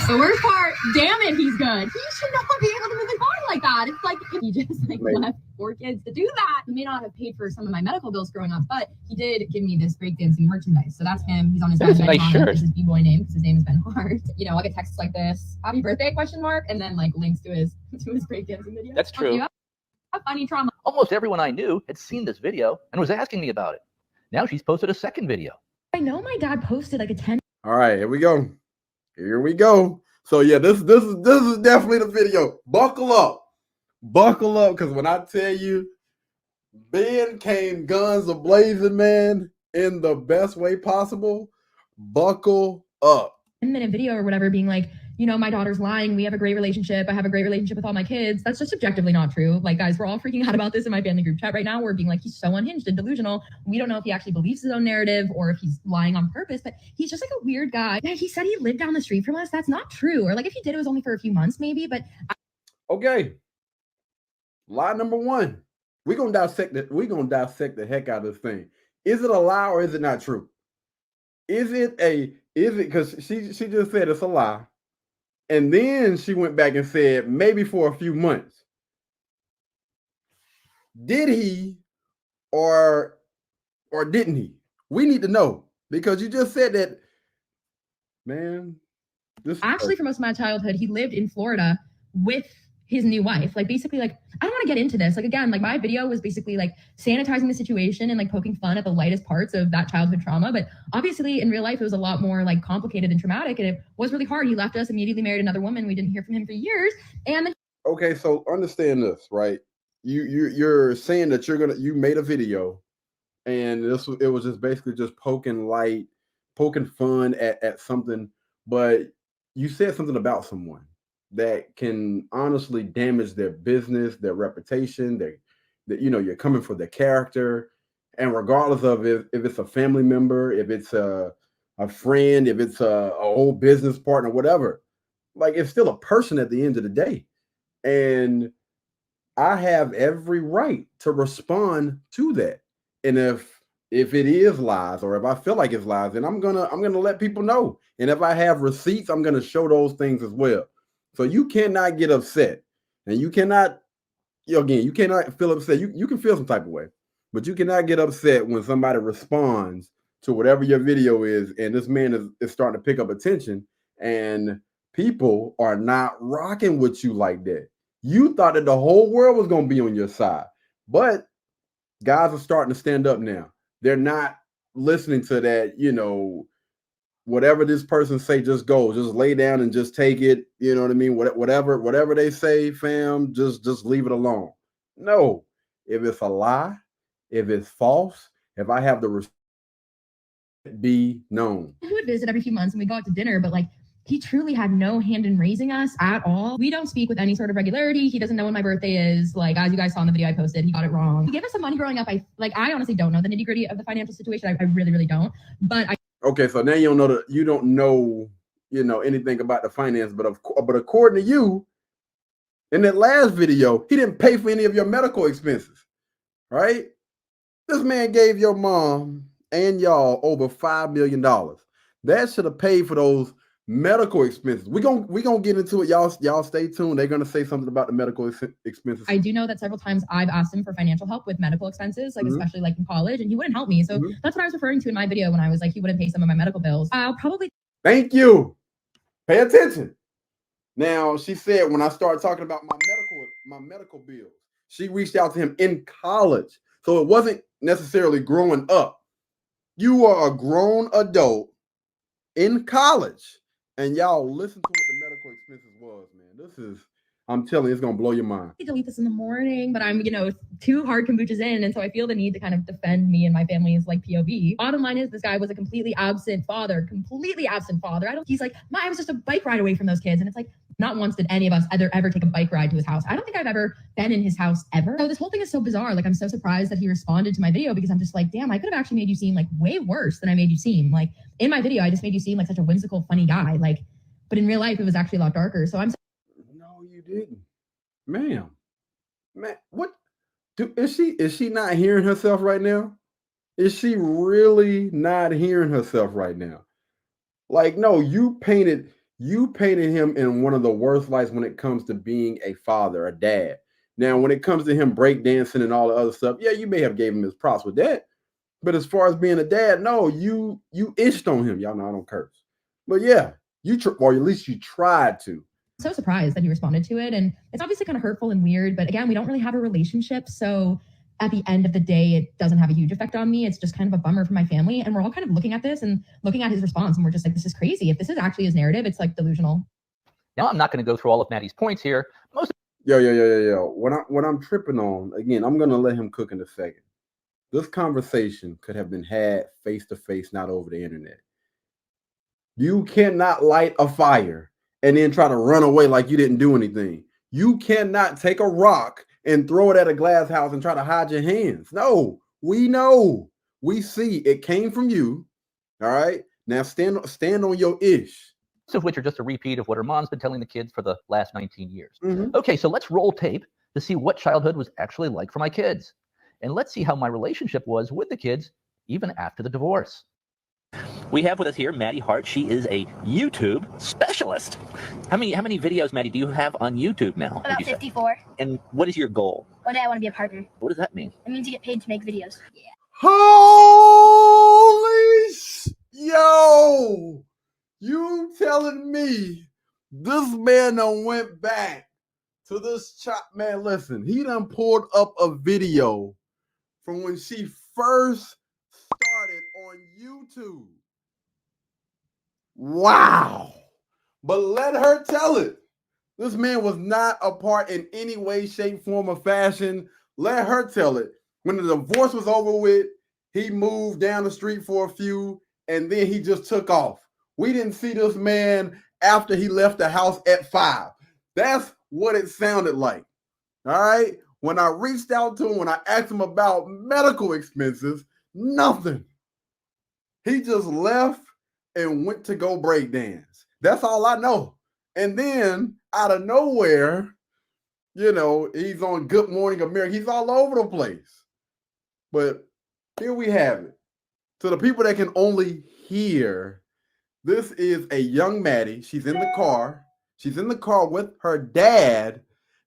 The worst part, damn it, he's good. He should not be able to move his body like that. It's like he just like left 4 kids to do that. He may not have paid for some of my medical bills growing up, but he did give me this breakdancing merchandise. So that's him. He's on his That's a nice shirt. This is his b-boy name because his name is Ben Hart. You know, I'll get texts like this, happy birthday, ? And then like links to his breakdancing video. That's true. You have funny trauma. Almost everyone I knew had seen this video and was asking me about it. Now she's posted a second video. I know my dad posted like a 10. All right, here we go. Here we go. So yeah, this is definitely the video. Buckle up, because when I tell you, Ben came guns a-blazing, man, in the best way possible. Buckle up. 10-minute video or whatever, being like, you know, my daughter's lying. We have a great relationship. I have a great relationship with all my kids. That's just objectively not true. Like, guys, we're all freaking out about this in my family group chat right now. We're being like, he's so unhinged and delusional. We don't know if he actually believes his own narrative or if he's lying on purpose, but he's just like a weird guy. Yeah, he said he lived down the street from us. That's not true. Or like if he did, it was only for a few months maybe, but. Okay. Lie number 1. We're going to dissect the heck out of this thing. Is it a lie or is it not true? Is it because she just said it's a lie. And then she went back and said, maybe for a few months. Did he or didn't he? We need to know, because you just said that, man. Actually, for most of my childhood, he lived in Florida with his new wife. Like, basically, like, I don't want to get into this. Like, again, like, my video was basically like sanitizing the situation and like poking fun at the lightest parts of that childhood trauma. But obviously in real life, it was a lot more like complicated and traumatic, and it was really hard. He left us, immediately married another woman. We didn't hear from him for years. And okay, so understand this, right? You're saying that you made a video, and it was just basically just poking fun at something, but you said something about someone that can honestly damage their business, their reputation, that you know, you're coming for their character. And regardless of if it's a family member, if it's a friend, if it's a old business partner, whatever, like, it's still a person at the end of the day. And I have every right to respond to that. And if it is lies, or if I feel like it's lies, then I'm gonna let people know. And if I have receipts, I'm gonna show those things as well. So you cannot get upset, and you cannot feel upset. You can feel some type of way, but you cannot get upset when somebody responds to whatever your video is, and this man is starting to pick up attention, and people are not rocking with you like that. You thought that the whole world was going to be on your side. But guys are starting to stand up now. They're not listening to that, whatever this person say, just go. Just lay down and just take it. You know what I mean? Whatever they say, fam, just leave it alone. No. If it's a lie, if it's false, if I have the respect, be known. He would visit every few months and we go out to dinner, but like he truly had no hand in raising us at all. We don't speak with any sort of regularity. He doesn't know when my birthday is. Like, as you guys saw in the video I posted, he got it wrong. He gave us some money growing up. I honestly don't know the nitty gritty of the financial situation. I really, really don't. But okay, so now you don't know anything about the finance, but according to you, in that last video, he didn't pay for any of your medical expenses, right? This man gave your mom and y'all over $5 million. That should have paid for those medical expenses. We're gonna get into it. Y'all stay tuned. They're gonna say something about the medical expenses. I do know that several times I've asked him for financial help with medical expenses, like especially like in college, and he wouldn't help me. So that's what I was referring to in my video when I was like, he wouldn't pay some of my medical bills. I'll probably. Thank you. Pay attention. Now, she said when I started talking about my medical bills, she reached out to him in college. So it wasn't necessarily growing up. You are a grown adult in college. And y'all listen to what the medical expenses was, man. I'm telling you, it's going to blow your mind. I delete this in the morning, but I'm, 2 hard kombuchas in. And so I feel the need to kind of defend me and my family's like POV. Bottom line is this guy was a completely absent father. He's like, I was just a bike ride away from those kids. And it's like, not once did any of us ever take a bike ride to his house. I don't think I've ever been in his house ever. So this whole thing is so bizarre. Like, I'm so surprised that he responded to my video because I'm just like, damn, I could have actually made you seem like way worse than I made you seem. Like in my video, I just made you seem like such a whimsical, funny guy. Like, but in real life, it was actually a lot darker. So I'm No, you didn't. Man, what? Is she not hearing herself right now? Is she really not hearing herself right now? Like, no, you painted him in one of the worst lights when it comes to being a father, a dad. Now, when it comes to him breakdancing and all the other stuff, yeah, you may have gave him his props with that. But as far as being a dad, no, you itched on him. Y'all know I don't curse. But yeah, or at least you tried to. So surprised that he responded to it. And it's obviously kind of hurtful and weird, but again, we don't really have a relationship. So at the end of the day, it doesn't have a huge effect on me. It's just kind of a bummer for my family. And we're all kind of looking at this and looking at his response. And we're just like, this is crazy. If this is actually his narrative, it's like delusional. Now, I'm not going to go through all of Maddie's points here. Yo. What I'm tripping on, again, I'm going to let him cook in a second. This conversation could have been had face to face, not over the internet. You cannot light a fire and then try to run away like you didn't do anything. You cannot take a rock and throw it at a glass house and try to hide your hands. No, we know. We see it came from you. All right. Now stand on your ish. Most of which are just a repeat of what her mom's been telling the kids for the last 19 years. Okay, so let's roll tape to see what childhood was actually like for my kids. And let's see how my relationship was with the kids even after the divorce. We have with us here Maddie Hart. She is a YouTube specialist. How many videos, Maddie, do you have on YouTube now? About 54. And what is your goal? One day I want to be a partner. What does that mean? It means you get paid to make videos. Yeah. Holy yo! You telling me this man done went back to this man? Listen, he done pulled up a video from when she first started on YouTube. Wow. But let her tell it. This man was not a part in any way, shape, form, or fashion. Let her tell it. When the divorce was over with, he moved down the street for a few, and then he just took off. We didn't see this man after he left the house at 5. That's what it sounded like. All right. When I reached out to him, when I asked him about medical expenses, nothing. He just left and went to go break dance. That's all I know. And then out of nowhere, he's on Good Morning America. He's all over the place. But here we have it. To the people that can only hear, this is a young Maddie. She's in the car. She's in the car with her dad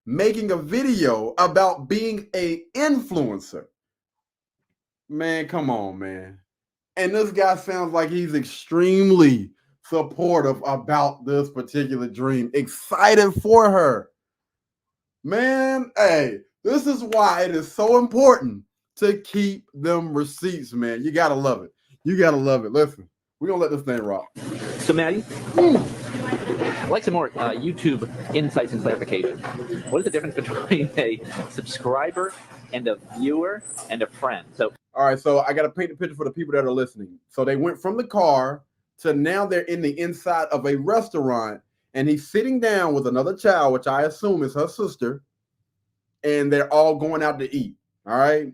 making a video about being an influencer. Man, come on, man. And this guy sounds like he's extremely supportive about this particular dream, excited for her. Man, hey, this is why it is so important to keep them receipts, man. You gotta love it. You gotta love it. Listen, we're gonna let this thing rock. So, Maddie, I'd like some more YouTube insights and clarification. What is the difference between a subscriber and a viewer and a friend? So, all right, so I gotta paint the picture for the people that are listening. So they went from the car to now they're in the inside of a restaurant, and he's sitting down with another child, which I assume is her sister, and they're all going out to eat. All right.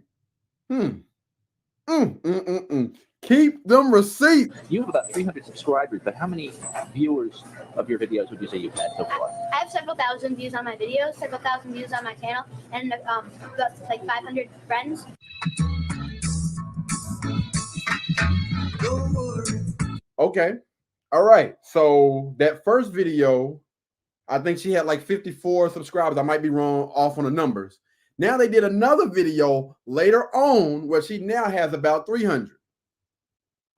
Keep them receipts. You have about 300 subscribers, but how many viewers of your videos would you say you've had so far? I have several thousand views on my videos, several thousand views on my channel, and like 500 friends. Okay. All right. So that first video, I think she had like 54 subscribers. I might be wrong off on the numbers. Now they did another video later on where she now has about 300.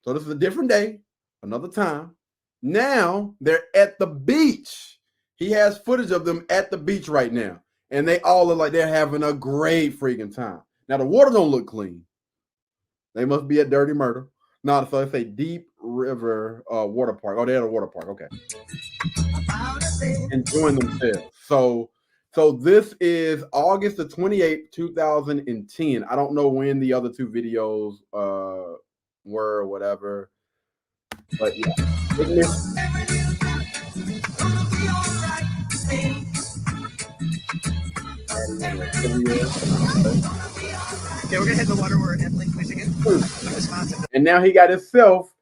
So this is a different day, another time. Now they're at the beach. He has footage of them at the beach right now. And they all look like they're having a great freaking time. Now the water don't look clean. They must be at Dirty Murder. No, so it's a Deep River water park. Oh, they're at a water park. Okay. Enjoying themselves. So this is August the 28th, 2010. I don't know when the other two videos were or whatever. But yeah. Okay, we're gonna hit the water. We're in Lake Michigan, Wisconsin. And now he got himself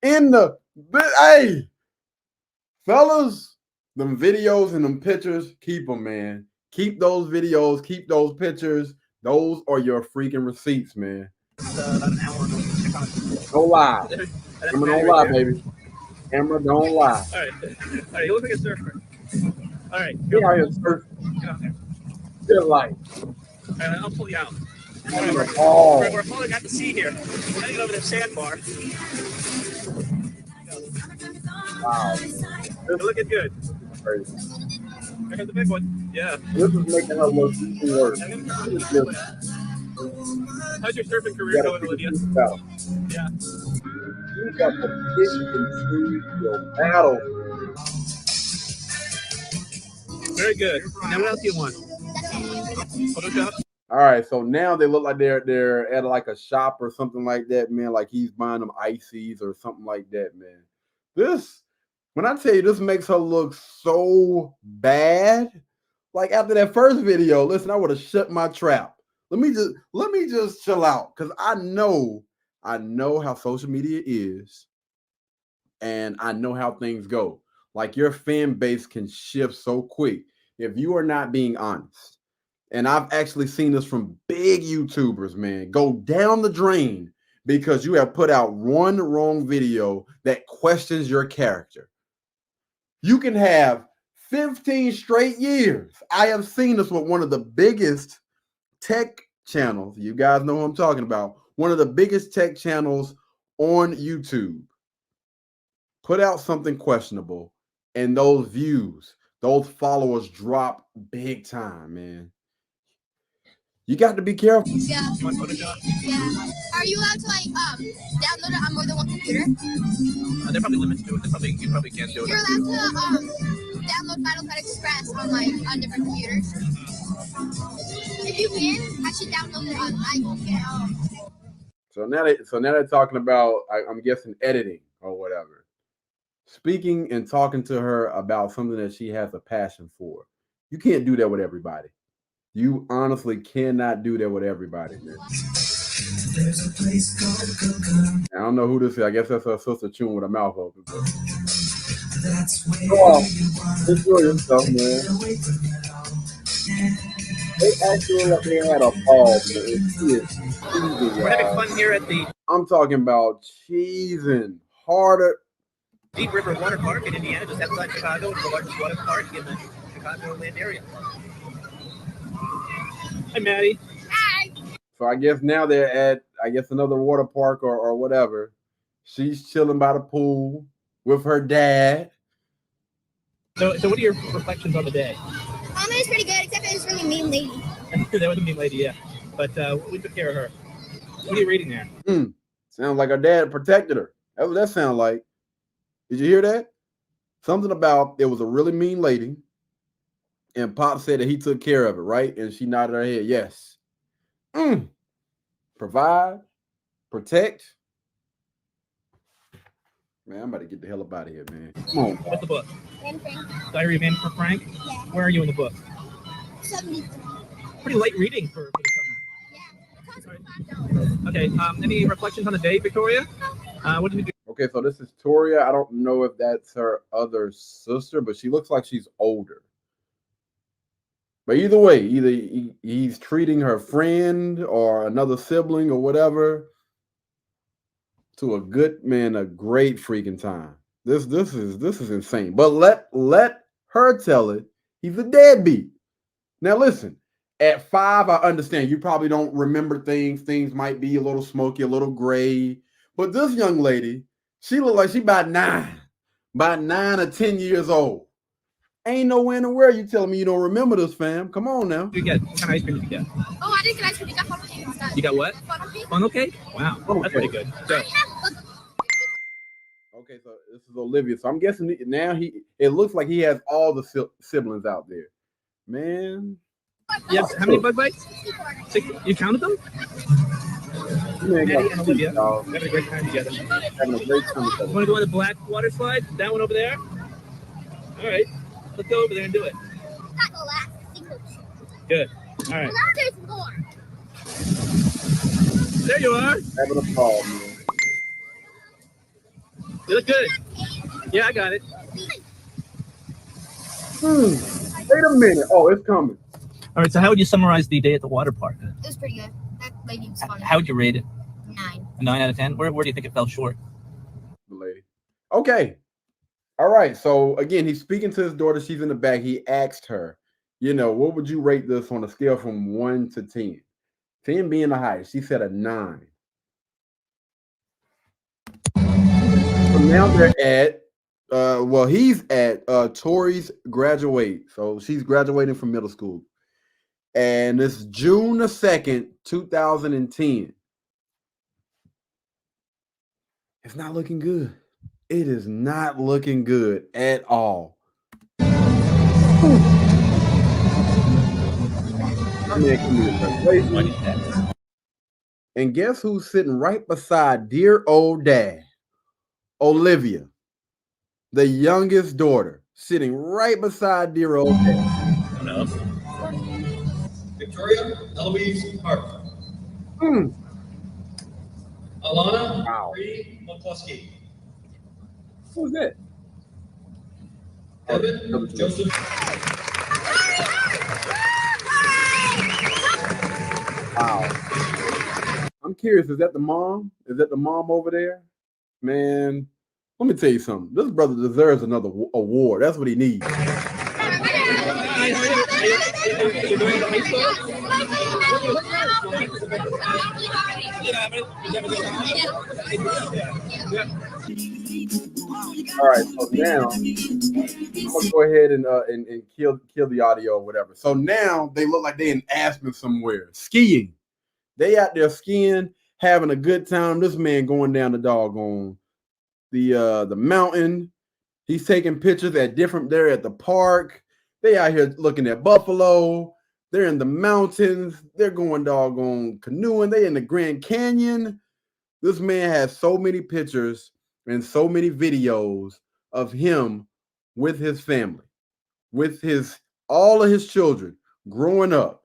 in the hey, fellas. Them videos and them pictures, keep them, man. Keep those videos, keep those pictures. Those are your freaking receipts, man. About an hour ago. Don't lie. Emma, don't lie, baby. Emma, don't lie. All right, you look like a surfer. All right, Get out here, surfer. Get out there. Good life. All right, I'll pull you out. Oh. We're falling out to sea here. We're heading over the sandbar. Wow. You're looking good. Crazy. Here comes the big one. Yeah. This is making her look even worse. How's your surfing career going, Olivia? Yeah. You got the fish into your battle. Very good. Now what else do you want? Photoshop? All right, so now they look like they're at like a shop or something like that, man. Like he's buying them ices or something like that, man. This, when I tell you, this makes her look so bad. Like after that first video, listen, I would have shut my trap. Let me just chill out, because I know how social media is, and I know how things go. Like your fan base can shift so quick if you are not being honest. And I've actually seen this from big YouTubers, man, go down the drain because you have put out one wrong video that questions your character. You can have 15 straight years. I have seen this with one of the biggest tech channels. You guys know who I'm talking about. One of the biggest tech channels on YouTube. Put out something questionable, and those views, those followers drop big time, man. You got to be careful. Yeah. Yeah. Are you allowed to download it on more than one computer? There are probably limits to it. You probably can't do it. You're allowed to download Final Cut Express on different computers. If you can, I should download it on iPhone. So now they're talking about, I'm guessing, editing or whatever. Speaking and talking to her about something that she has a passion for. You can't do that with everybody. You honestly cannot do that with everybody, man. I don't know who this is. I guess that's her sister chewing with her mouth open. But... enjoy yourself, man. They actually had a ball, man. We're having fun here at the I'm talking about cheesing harder. Deep River Water Park in Indiana, just outside Chicago. It's the largest water park in the Chicagoland area. Hi, Maddie. Hi. So I guess now they're at, another water park or whatever. She's chilling by the pool with her dad. So what are your reflections on the day? Mama is pretty good, except for this really mean lady. That was a mean lady, yeah. But we took care of her. What are you reading there? Sounds like her dad protected her. That's what that sounds like. Did you hear that? Something about there was a really mean lady, and Pop said that he took care of it, right? And she nodded her head, yes. Provide, protect. Man, I'm about to get the hell up out of here, man. Come on. What's the book? And Frank. Diary of Anne for Frank? Yeah. Where are you in the book? 73. Pretty light reading for the summer. Yeah. Okay, any reflections on the day, Victoria? What did you do? Okay, so this is Toria. I don't know if that's her other sister, but she looks like she's older. But either way, either he's treating her friend or another sibling or whatever to a great freaking time. This is insane. But let her tell it. He's a deadbeat. Now listen, at 5, I understand you probably don't remember things. Things might be a little smoky, a little gray. But this young lady, she looked like she about 9 or 10 years old. Ain't nowhere in the world you telling me you don't remember this, fam. Come on now. What kind of ice cream did you get? Oh, I didn't get ice cream. You got funnel cake instead. You got what? Funnel cake. Funnel cake? Wow, that's pretty good. So, okay, so this is Olivia. So I'm guessing now it looks like he has all the siblings out there. Man. Yes. How many bug bites? 6. You counted them? Maddie and Olivia having a great time together. Having a great time together. Want to go on the black water slide? That one over there? All right. Let's go over there and do it. Not the last. Good. All right. Now there's more. There you are. Having a ball, man. You look good. Yeah, I got it. Wait a minute. Oh, it's coming. All right. So how would you summarize the day at the water park? It was pretty good. That lady was fun. How would you rate it? 9. A 9 out of 10? Where do you think it fell short? The lady. Okay. All right. So again, he's speaking to his daughter. She's in the back. He asked her, what would you rate this on a scale from 1 to 10? 10 being the highest. She said a 9. So now they're at, he's at Tori's graduate. So she's graduating from middle school. And it's June the 2nd, 2010. It's not looking good. It is not looking good at all. And guess who's sitting right beside dear old dad? Olivia, the youngest daughter, sitting right beside dear old dad. No. Victoria Eloise Harper. Alana Marie McCluskey. Who's that? Evan Joseph. Wow. I'm curious, is that the mom? Is that the mom over there? Man, let me tell you something. This brother deserves another award. That's what he needs. All right, so now I'm gonna go ahead and kill the audio or whatever. So now they look like they in Aspen somewhere skiing. They out there skiing, having a good time. This man going down the doggone the mountain. He's taking pictures they're at the park. They out here looking at buffalo. They're in the mountains. They're going doggone canoeing. They in the Grand Canyon. This man has so many pictures and so many videos of him with his family, with all of his children growing up.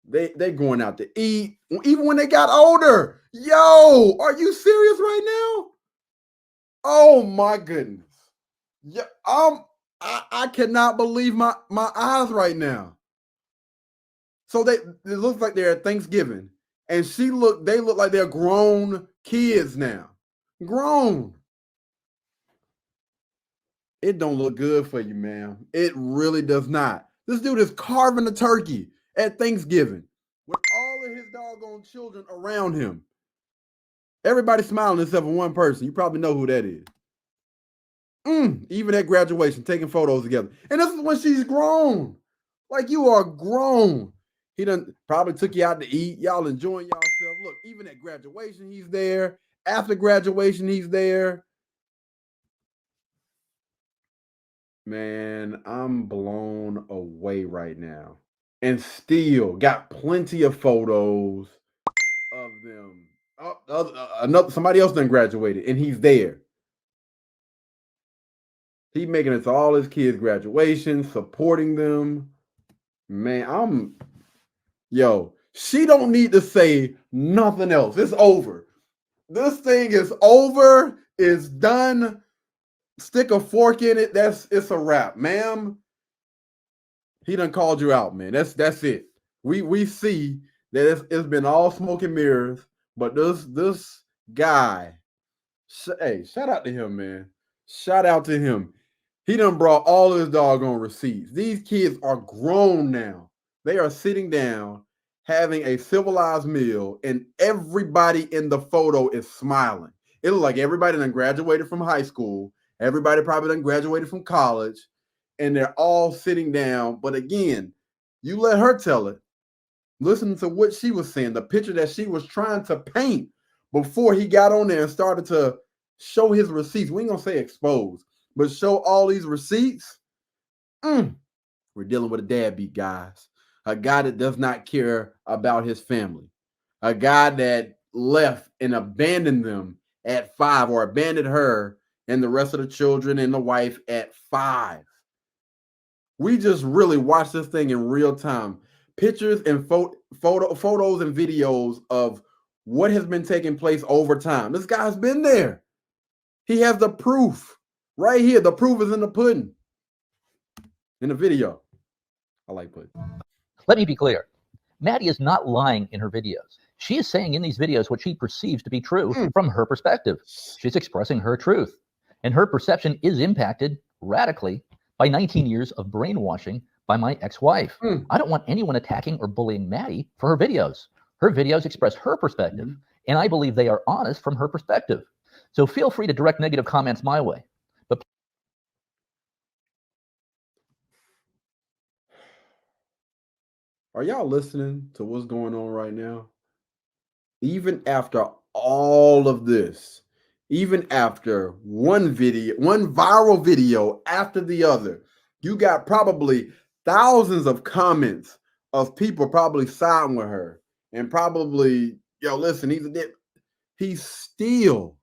They going out to eat, even when they got older. Yo, are you serious right now? Oh my goodness. Yeah, I cannot believe my eyes right now. So it looks like they're at Thanksgiving, and they look like they're grown kids now. Grown. It don't look good for you, man. It really does not. This dude is carving a turkey at Thanksgiving with all of his doggone children around him. Everybody smiling except for one person. You probably know who that is. Even at graduation, taking photos together. And this is when she's grown. Like, you are grown. He done probably took you out to eat. Y'all enjoying yourself. Look, even at graduation, he's there. After graduation, he's there. Man, I'm blown away right now. And still got plenty of photos of them. Somebody else done graduated, and he's there. He making it to all his kids' graduations, supporting them. Man, she don't need to say nothing else. It's over. This thing is over. It's done. Stick a fork in it. It's a wrap, ma'am. He done called you out, man. That's it. We see that it's been all smoke and mirrors, but this guy, hey, shout out to him, man. Shout out to him. He done brought all his doggone receipts. These kids are grown now. They are sitting down, having a civilized meal, and everybody in the photo is smiling. It looks like everybody done graduated from high school. Everybody probably done graduated from college, and they're all sitting down. But again, you let her tell it. Listen to what she was saying, the picture that she was trying to paint before he got on there and started to show his receipts. We ain't gonna say expose, but show all these receipts. We're dealing with a deadbeat, guys. A guy that does not care about his family. A guy that left and abandoned them at 5, or abandoned her and the rest of the children and the wife at 5. We just really watched this thing in real time. Pictures and photos and videos of what has been taking place over time. This guy's been there. He has the proof right here. The proof is in the pudding. In the video. I like pudding. Let me be clear. Maddie is not lying in her videos. She is saying in these videos what she perceives to be true from her perspective. She's expressing her truth. And her perception is impacted radically by 19 years of brainwashing by my ex-wife. I don't want anyone attacking or bullying Maddie for her videos. Her videos express her perspective, and I believe they are honest from her perspective. So feel free to direct negative comments my way. But are y'all listening to what's going on right now? Even after all of this, even after one viral video after the other, you got probably thousands of comments of people probably siding with her and probably, listen, he's still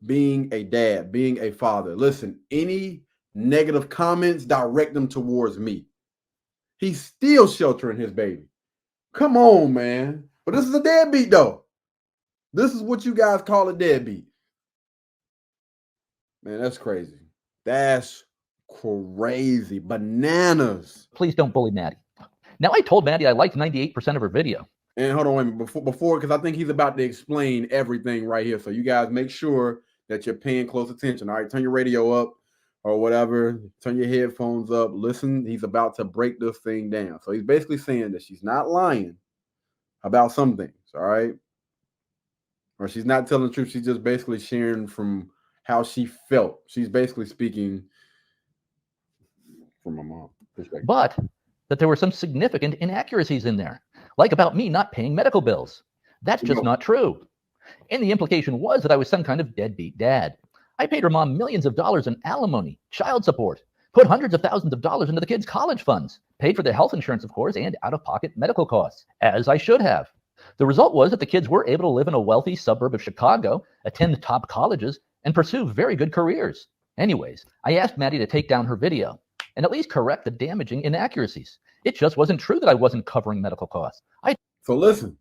being a dad, being a father. Listen, any negative comments, direct them towards me. He's still sheltering his baby. Come on, man. But this is a deadbeat, though. This is what you guys call a deadbeat. Man, that's crazy. That's crazy. Bananas. Please don't bully Maddie. Now, I told Maddie I liked 98% of her video. And hold on, wait a minute. Before, because I think he's about to explain everything right here. So you guys make sure that you're paying close attention. All right, turn your radio up or whatever. Turn your headphones up. Listen, he's about to break this thing down. So he's basically saying that she's not lying about some things, all right? Or she's not telling the truth. She's just basically sharing from how she felt. She's basically speaking from my mom's perspective. But that there were some significant inaccuracies in there, like about me not paying medical bills. That's just not true. And the implication was that I was some kind of deadbeat dad. I paid her mom millions of dollars in alimony, child support, put hundreds of thousands of dollars into the kids' college funds, paid for their health insurance, of course, and out-of-pocket medical costs, as I should have. The result was that the kids were able to live in a wealthy suburb of Chicago, attend top colleges, and pursue very good careers. Anyways, I asked Maddie to take down her video and at least correct the damaging inaccuracies. It just wasn't true that I wasn't covering medical costs. So listen,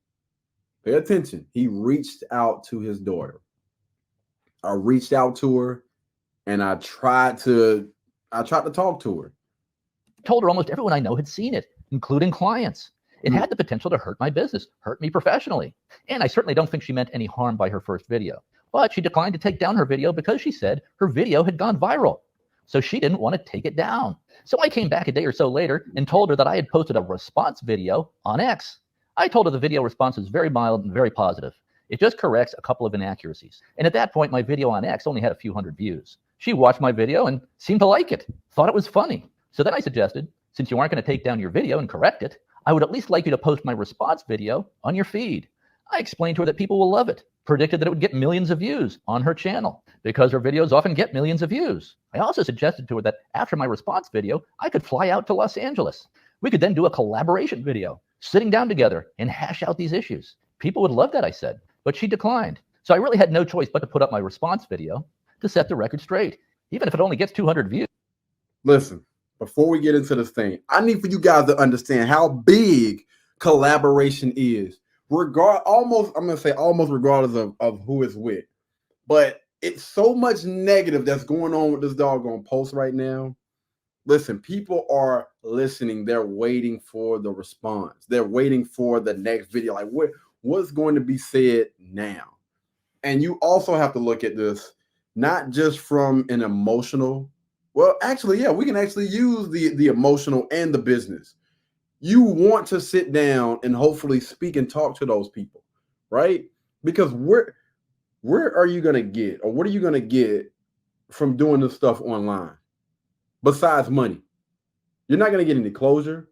pay attention. He reached out to his daughter. I reached out to her and I tried to talk to her. I told her almost everyone I know had seen it, including clients. It had the potential to hurt my business, hurt me professionally. And I certainly don't think she meant any harm by her first video. But she declined to take down her video because she said her video had gone viral. So she didn't want to take it down. So I came back a day or so later and told her that I had posted a response video on X. I told her the video response was very mild and very positive. It just corrects a couple of inaccuracies. And at that point, my video on X only had a few hundred views. She watched my video and seemed to like it, thought it was funny. So then I suggested Since you aren't going to take down your video and correct it, I would at least like you to post my response video on your feed. I explained to her that people will love it, predicted that it would get millions of views on her channel because her videos often get millions of views. I also suggested to her that after my response video, I could fly out to Los Angeles. We could then do a collaboration video, sitting down together and hash out these issues. People would love that, I said, but she declined. So I really had no choice but to put up my response video to set the record straight, even if it only gets 200 views. Listen, before we get into this thing, I need for you guys to understand how big collaboration is. Almost regardless of who it's with. But it's so much negative that's going on with this doggone post right now. Listen, people are listening. They're waiting for the response. They're waiting for the next video. Like, what's going to be said now? And you also have to look at this not just from an emotional. Well, actually, yeah, we can actually use the emotional and the business. You want to sit down and hopefully speak and talk to those people, right? Because where are you going to get, or what are you going to get from doing this stuff online besides money? You're not going to get any closure.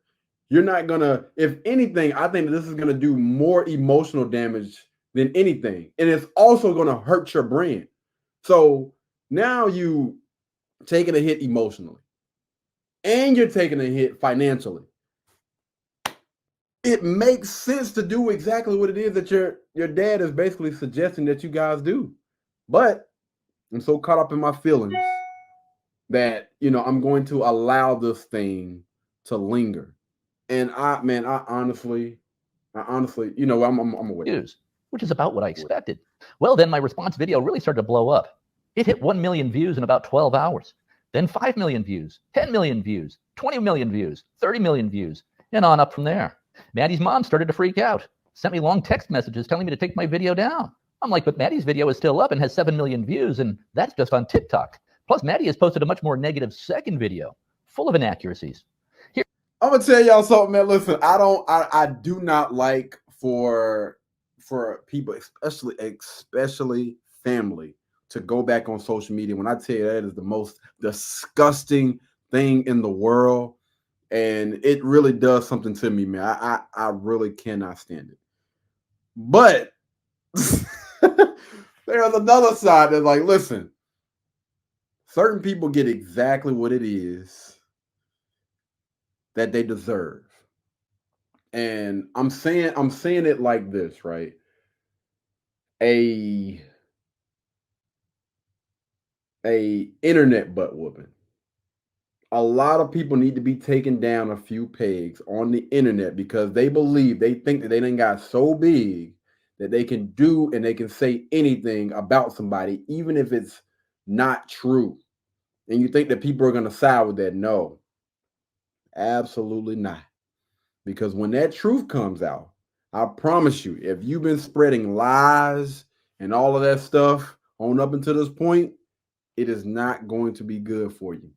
You're not going to, if anything, I think that this is going to do more emotional damage than anything. And it's also going to hurt your brand. So now you taking a hit emotionally and you're taking a hit financially. It makes sense to do exactly what it is that your dad is basically suggesting that you guys do. But I'm so caught up in my feelings that, I'm going to allow this thing to linger. And I honestly, I'm aware. Which is about what I expected. Well, then my response video really started to blow up. It hit 1 million views in about 12 hours. Then 5 million views, 10 million views, 20 million views, 30 million views, and on up from there. Maddie's mom started to freak out, sent me long text messages telling me to take my video down. I'm like, but Maddie's video is still up and has 7 million views, and that's just on TikTok. Plus, Maddie has posted a much more negative second video, full of inaccuracies. Here, I'm gonna tell y'all something, man. Listen, I do not like for people, especially family, to go back on social media. When I tell you that is the most disgusting thing in the world. And it really does something to me, man. I really cannot stand it. But there's another side that's like, listen, certain people get exactly what it is that they deserve. And I'm saying it like this, right? A internet butt whooping. A lot of people need to be taken down a few pegs on the internet because they think that they done got so big that they can do and they can say anything about somebody, even if it's not true. And you think that people are going to side with that? No, absolutely not. Because when that truth comes out, I promise you, if you've been spreading lies and all of that stuff on up until this point, it is not going to be good for you.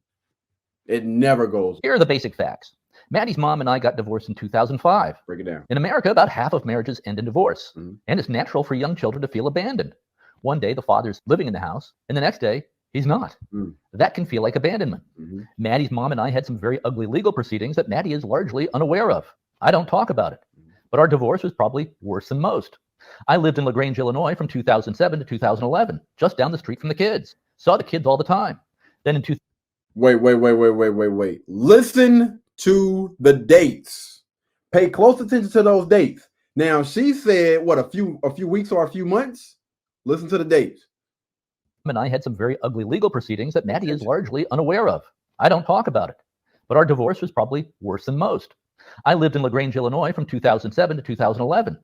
It never goes. Here are the basic facts. Maddie's mom and I got divorced in 2005. Break it down. In America, about half of marriages end in divorce. And it's natural for young children to feel abandoned. One day, the father's living in the house, and the next day, he's not. That can feel like abandonment. Maddie's mom and I had some very ugly legal proceedings that Maddie is largely unaware of. I don't talk about it. But our divorce was probably worse than most. I lived in LaGrange, Illinois from 2007 to 2011, just down the street from the kids. Saw the kids all the time. Then in Wait. Listen to the dates. Pay close attention to those dates. Now, she said, what, a few weeks or a few months? Listen to the dates. And I had some very ugly legal proceedings that Maddie is largely unaware of. I don't talk about it. But our divorce was probably worse than most. I lived in LaGrange, Illinois from 2007 to 2011.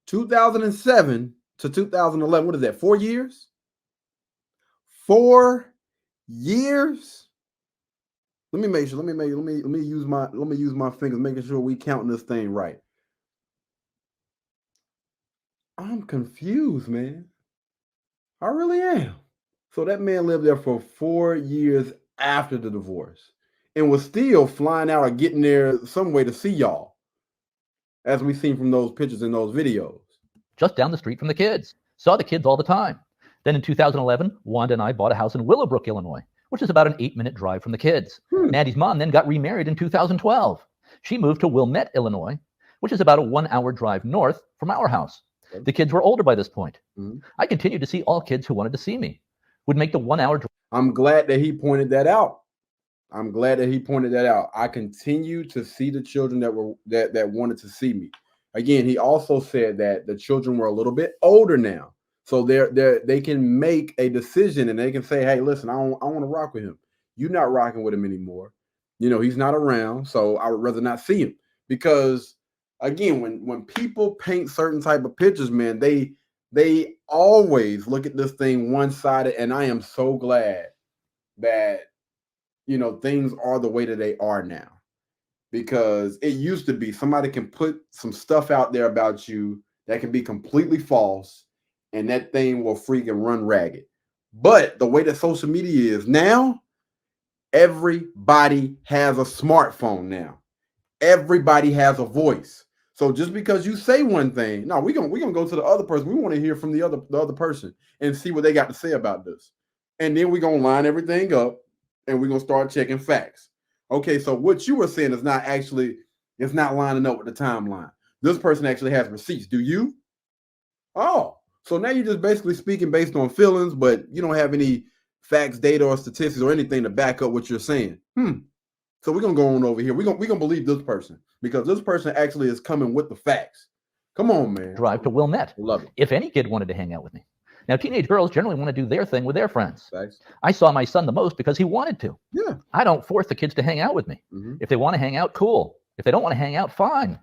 2007 to 2011. What is that? 4 years? 4 years? Let me make sure. Let me use my fingers, making sure we counting this thing right. I'm confused, man. I really am. So that man lived there for 4 years after the divorce and was still flying out or getting there some way to see y'all, as we seen from those pictures and those videos. Just down the street from the kids. Saw the kids all the time. Then in 2011, Wanda and I bought a house in Willowbrook, Illinois. which is about an 8-minute drive from the kids. Maddie's mom then got remarried in 2012. She moved to Wilmette, Illinois, which is about a 1-hour drive north from our house. The kids were older by this point. I continued to see all kids who wanted to see me. Would make the 1-hour drive. I'm glad that he pointed that out. I continue to see the children that wanted to see me. Again, he also said that the children were a little bit older now. So they can make a decision and they can say, hey, listen, I want to rock with him. You're not rocking with him anymore. He's not around. So I would rather not see him. Because again, when people paint certain type of pictures, man, they always look at this thing one-sided. And I am so glad that, things are the way that they are now. Because it used to be somebody can put some stuff out there about you that can be completely false. And that thing will freaking run ragged. But the way that social media is now, everybody has a smartphone now. Everybody has a voice. So just because you say one thing, no, we're gonna go to the other person. We want to hear from the other person and see what they got to say about this. And then we're gonna line everything up and we're gonna start checking facts. Okay, so what you were saying is not lining up with the timeline. This person actually has receipts. Do you? Oh. So now you're just basically speaking based on feelings, but you don't have any facts, data, or statistics or anything to back up what you're saying. So we're gonna go on over here. We're gonna believe this person because this person actually is coming with the facts. Come on, man. Drive to Wilmette. Love it. If any kid wanted to hang out with me. Now, teenage girls generally want to do their thing with their friends. Facts. I saw my son the most because he wanted to. Yeah. I don't force the kids to hang out with me. If they want to hang out, cool. If they don't want to hang out, fine.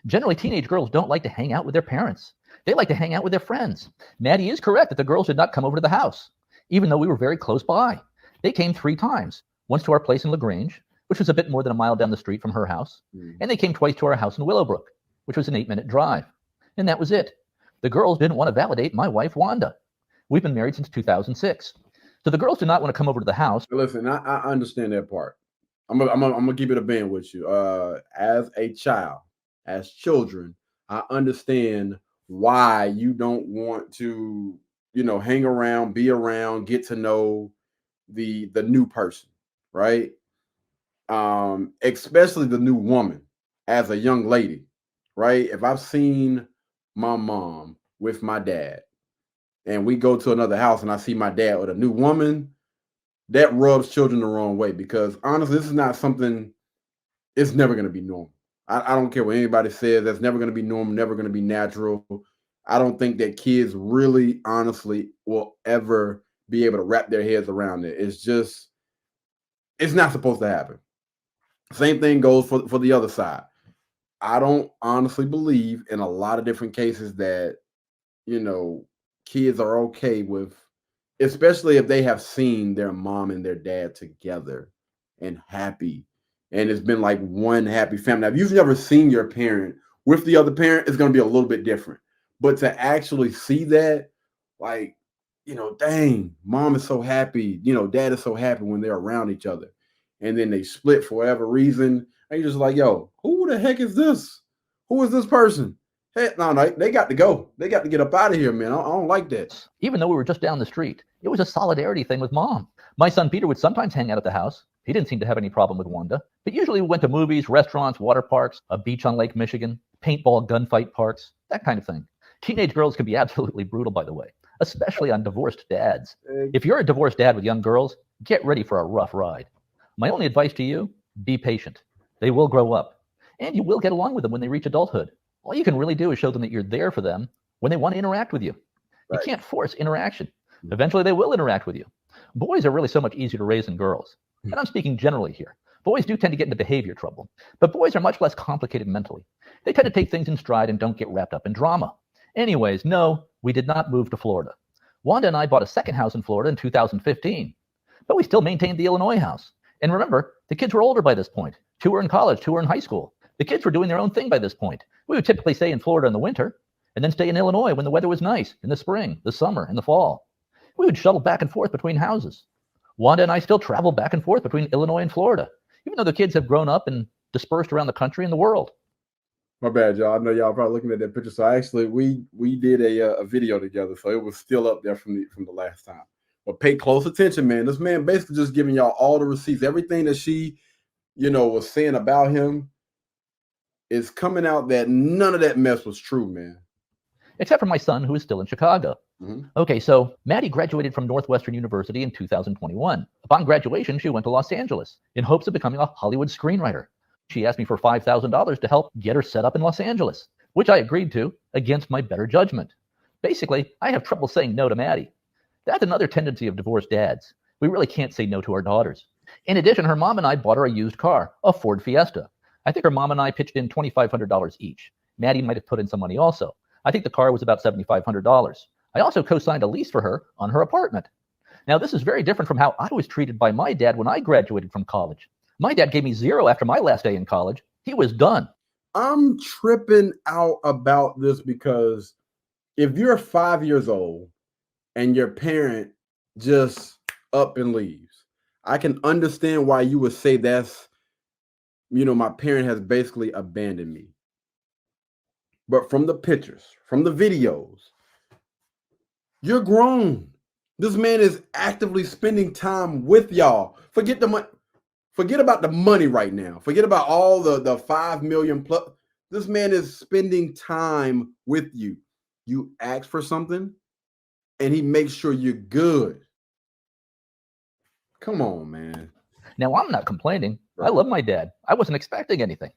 Generally, teenage girls don't like to hang out with their parents. They like to hang out with their friends. Maddie is correct that the girls did not come over to the house, even though we were very close by. They came 3 times, once to our place in LaGrange, which was a bit more than a mile down the street from her house, and they came twice to our house in Willowbrook, which was an 8-minute drive. And that was it. The girls didn't want to validate my wife, Wanda. We've been married since 2006. So the girls did not want to come over to the house. Listen, I understand that part. I'm gonna keep it a band with you. As a child, as children, I understand why you don't want to, hang around, be around, get to know the new person, right? Especially the new woman as a young lady, right? If I've seen my mom with my dad and we go to another house and I see my dad with a new woman, that rubs children the wrong way because honestly, this is not something, it's never going to be normal. I don't care what anybody says. That's never going to be normal, never going to be natural. I don't think that kids really, honestly, will ever be able to wrap their heads around it. It's not supposed to happen. Same thing goes for the other side. I don't honestly believe in a lot of different cases that, kids are okay with, especially if they have seen their mom and their dad together and happy. And it's been like one happy family. Now, if you've never seen your parent with the other parent, it's going to be a little bit different. But to actually see that, like, dang, mom is so happy, dad is so happy when they're around each other. And then they split for whatever reason. And you're just like, yo, who the heck is this? Who is this person? Hey, no, they got to go. They got to get up out of here, man. I don't like that. Even though we were just down the street, it was a solidarity thing with mom. My son Peter would sometimes hang out at the house. He didn't seem to have any problem with Wanda. But usually we went to movies, restaurants, water parks, a beach on Lake Michigan, paintball gunfight parks, that kind of thing. Teenage girls can be absolutely brutal, by the way, especially on divorced dads. If you're a divorced dad with young girls, get ready for a rough ride. My only advice to you, be patient. They will grow up, and you will get along with them when they reach adulthood. All you can really do is show them that you're there for them when they want to interact with you. Right. You can't force interaction. Eventually, they will interact with you. Boys are really so much easier to raise than girls. And I'm speaking generally here. Boys do tend to get into behavior trouble, but boys are much less complicated mentally. They tend to take things in stride and don't get wrapped up in drama. Anyways, no, we did not move to Florida. Wanda and I bought a second house in Florida in 2015, but we still maintained the Illinois house. And remember, the kids were older by this point. 2 were in college, 2 were in high school. The kids were doing their own thing by this point. We would typically stay in Florida in the winter and then stay in Illinois when the weather was nice, in the spring, the summer, and the fall. We would shuttle back and forth between houses. Wanda and I still travel back and forth between Illinois and Florida, even though the kids have grown up and dispersed around the country and the world. My bad, y'all. I know y'all probably looking at that picture. So actually, we did a video together, so it was still up there from the last time. But pay close attention, man. This man basically just giving y'all all the receipts. Everything that she, was saying about him is coming out that none of that mess was true, man. Except for my son, who is still in Chicago. Mm-hmm. Okay, so Maddie graduated from Northwestern University in 2021. Upon graduation, she went to Los Angeles in hopes of becoming a Hollywood screenwriter. She asked me for $5,000 to help get her set up in Los Angeles, which I agreed to against my better judgment. Basically, I have trouble saying no to Maddie. That's another tendency of divorced dads. We really can't say no to our daughters. In addition, her mom and I bought her a used car, a Ford Fiesta. I think her mom and I pitched in $2,500 each. Maddie might have put in some money also. I think the car was about $7,500. I also co-signed a lease for her on her apartment. Now, this is very different from how I was treated by my dad when I graduated from college. My dad gave me zero after my last day in college. He was done. I'm tripping out about this because if you're 5 years old and your parent just up and leaves, I can understand why you would say that's, my parent has basically abandoned me. But from the pictures, from the videos, you're grown. This man is actively spending time with y'all. Forget the money. Forget about the money right now. Forget about all the 5 million plus. This man is spending time with you. You ask for something, and he makes sure you're good. Come on, man. Now, I'm not complaining. I love my dad. I wasn't expecting anything.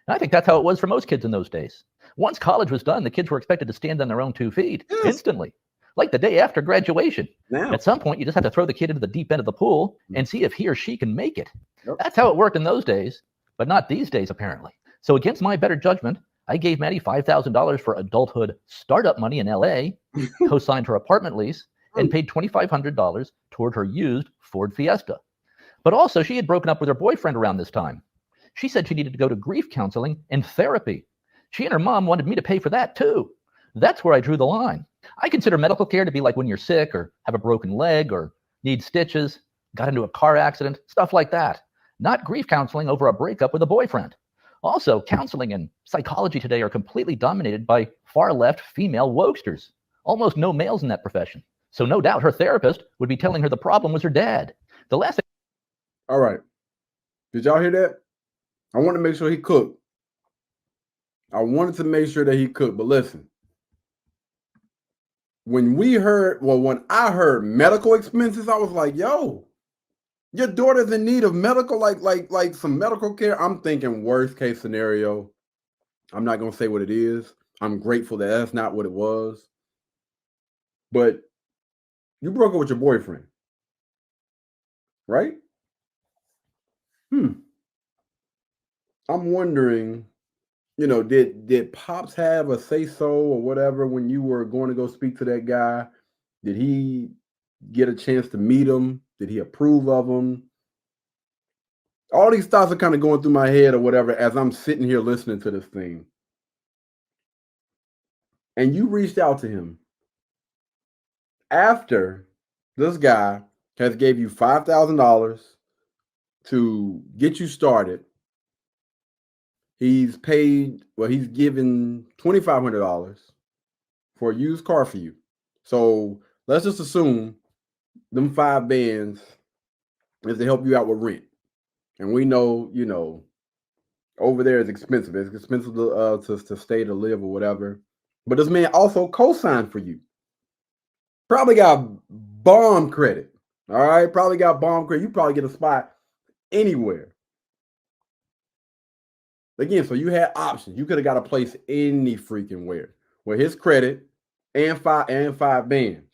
And I think that's how it was for most kids in those days. Once college was done, the kids were expected to stand on their own 2 feet instantly, like the day after graduation. Now. At some point, you just have to throw the kid into the deep end of the pool and see if he or she can make it. That's how it worked in those days, but not these days, apparently. So against my better judgment, I gave Maddie $5,000 for adulthood startup money in LA, co-signed her apartment lease, and paid $2,500 toward her used Ford Fiesta. But also, she had broken up with her boyfriend around this time. She said she needed to go to grief counseling and therapy. She and her mom wanted me to pay for that too. That's where I drew the line. I consider medical care to be like when you're sick or have a broken leg or need stitches, got into a car accident, stuff like that. Not grief counseling over a breakup with a boyfriend. Also, counseling and psychology today are completely dominated by far-left female wokesters. Almost no males in that profession. So no doubt her therapist would be telling her the problem was her dad. The last thing... All right. Did y'all hear that? I want to make sure he cooked. I wanted to make sure that he cooked, but listen. When I heard medical expenses, I was like, yo, your daughter's in need of medical, like some medical care. I'm thinking worst case scenario. I'm not going to say what it is. I'm grateful that that's not what it was. But you broke up with your boyfriend, right? I'm wondering, did Pops have a say-so or whatever when you were going to go speak to that guy? Did he get a chance to meet him? Did he approve of him? All these thoughts are kind of going through my head or whatever as I'm sitting here listening to this thing. And you reached out to him after this guy has gave you $5,000 to get you started. He's given $2,500 for a used car for you. So let's just assume them 5 bands is to help you out with rent. And we know, over there is expensive. It's expensive to stay, to live or whatever. But this man also co-signed for you. Probably got bomb credit. All right. Probably got bomb credit. You probably get a spot anywhere. Again, so you had options. You could have got a place any freaking where with his credit and five bands.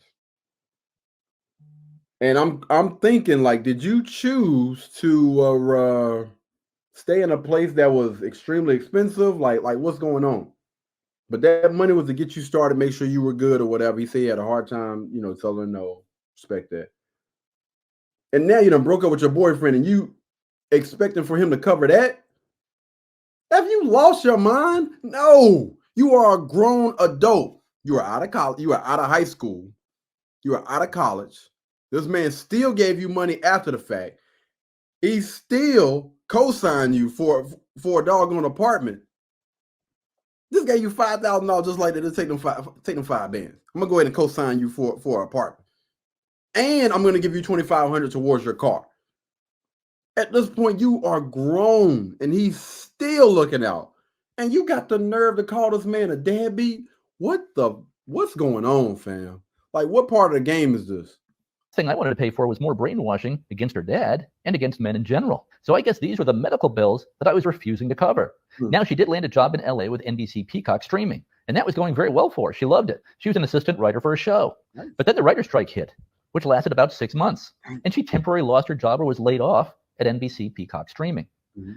And I'm thinking, like, did you choose to stay in a place that was extremely expensive? Like what's going on? But that money was to get you started, make sure you were good or whatever. He said he had a hard time, telling her no. Respect that. And now you done broke up with your boyfriend and you expecting for him to cover that? Have you lost your mind? No, you are a grown adult. You are out of college. You are out of high school. You are out of college. This man still gave you money after the fact. He still co-signed you for a doggone apartment. Just gave you $5,000 just like that. Just take them five bands. I'm gonna go ahead and co-sign you for an apartment. and I'm going to give you $2,500 towards your car. At this point, you are grown, and he's still looking out. And you got the nerve to call this man a deadbeat? What's going on, fam? Like, what part of the game is this? Thing I wanted to pay for was more brainwashing against her dad and against men in general. So I guess these were the medical bills that I was refusing to cover. Now, she did land a job in LA with NBC Peacock streaming, and that was going very well for her. She loved it. She was an assistant writer for a show. But then the writer's strike hit, which lasted about 6 months, and she temporarily lost her job or was laid off at NBC Peacock streaming.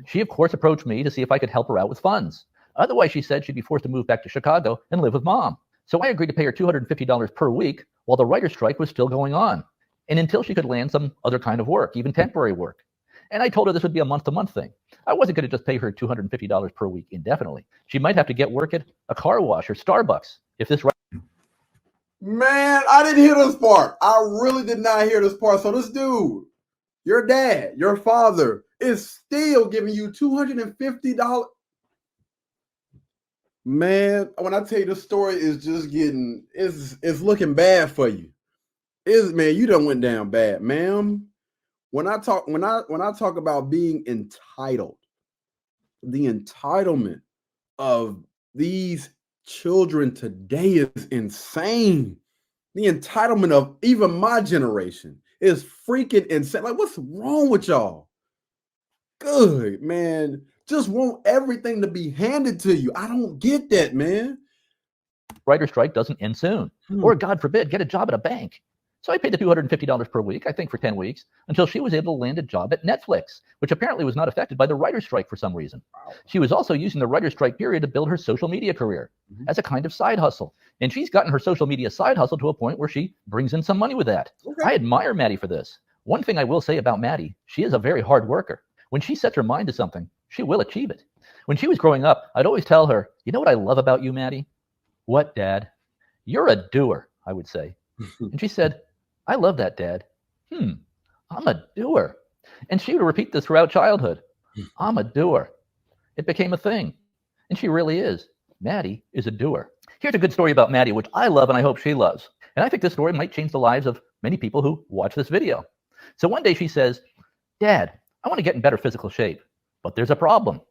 She, of course, approached me to see if I could help her out with funds. Otherwise, she said she'd be forced to move back to Chicago and live with mom. So I agreed to pay her $250 per week while the writer's strike was still going on, and until she could land some other kind of work, even temporary work. And I told her this would be a month-to-month thing. I wasn't going to just pay her $250 per week indefinitely. She might have to get work at a car wash or Starbucks if this. Man, I didn't hear this part. I really did not hear this part. So this dude, your dad, your father, is still giving you $250. Man, when I tell you the story is just getting, it's looking bad for you. Man, you done went down bad, ma'am. When I talk about being entitled, the entitlement of these children today is insane. The entitlement of even my generation is freaking insane. Like, what's wrong with y'all? Good, man. Just want everything to be handed to you. I don't get that, man. Writer's strike doesn't end soon. Or, God forbid, get a job at a bank. So I paid the $250 per week, I think for 10 weeks, until she was able to land a job at Netflix, which apparently was not affected by the writer's strike for some reason. She was also using the writer's strike period to build her social media career as a kind of side hustle. And she's gotten her social media side hustle to a point where she brings in some money with that. I admire Maddie for this. One thing I will say about Maddie, she is a very hard worker. When she sets her mind to something, she will achieve it. When she was growing up, I'd always tell her, you know what I love about you, Maddie? What, Dad? You're a doer, I would say. And she said, I love that, Dad. I'm a doer. And she would repeat this throughout childhood. I'm a doer. It became a thing. And she really is. Maddie is a doer. Here's a good story about Maddie, which I love and I hope she loves. And I think this story might change the lives of many people who watch this video. So one day she says, Dad, I want to get in better physical shape, but there's a problem.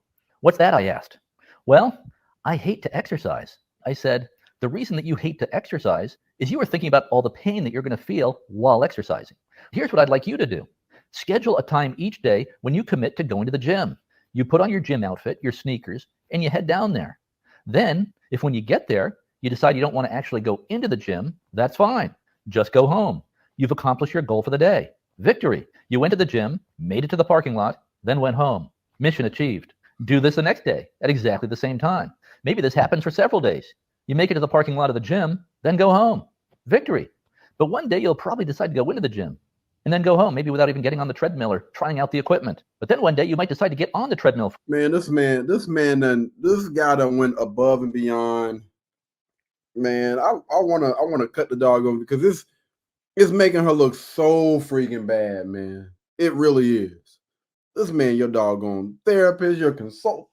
What's that? I asked. Well, I hate to exercise. I said, the reason that you hate to exercise is you are thinking about all the pain that you're going to feel while exercising. Here's what I'd like you to do. Schedule a time each day when you commit to going to the gym. You put on your gym outfit, your sneakers, and you head down there. Then, if when you get there, you decide you don't want to actually go into the gym, that's fine. Just go home. You've accomplished your goal for the day. Victory. You went to the gym, made it to the parking lot, then went home. Mission achieved. Do this the next day at exactly the same time. Maybe this happens for several days. You make it to the parking lot of the gym, then go home. Victory. But one day you'll probably decide to go into the gym and then go home, maybe without even getting on the treadmill or trying out the equipment. But then one day you might decide to get on the treadmill. Man, this guy done went above and beyond. Man, I wanna cut the dog over because it's making her look so freaking bad, man. It really is. This man, your doggone therapist, your consultant.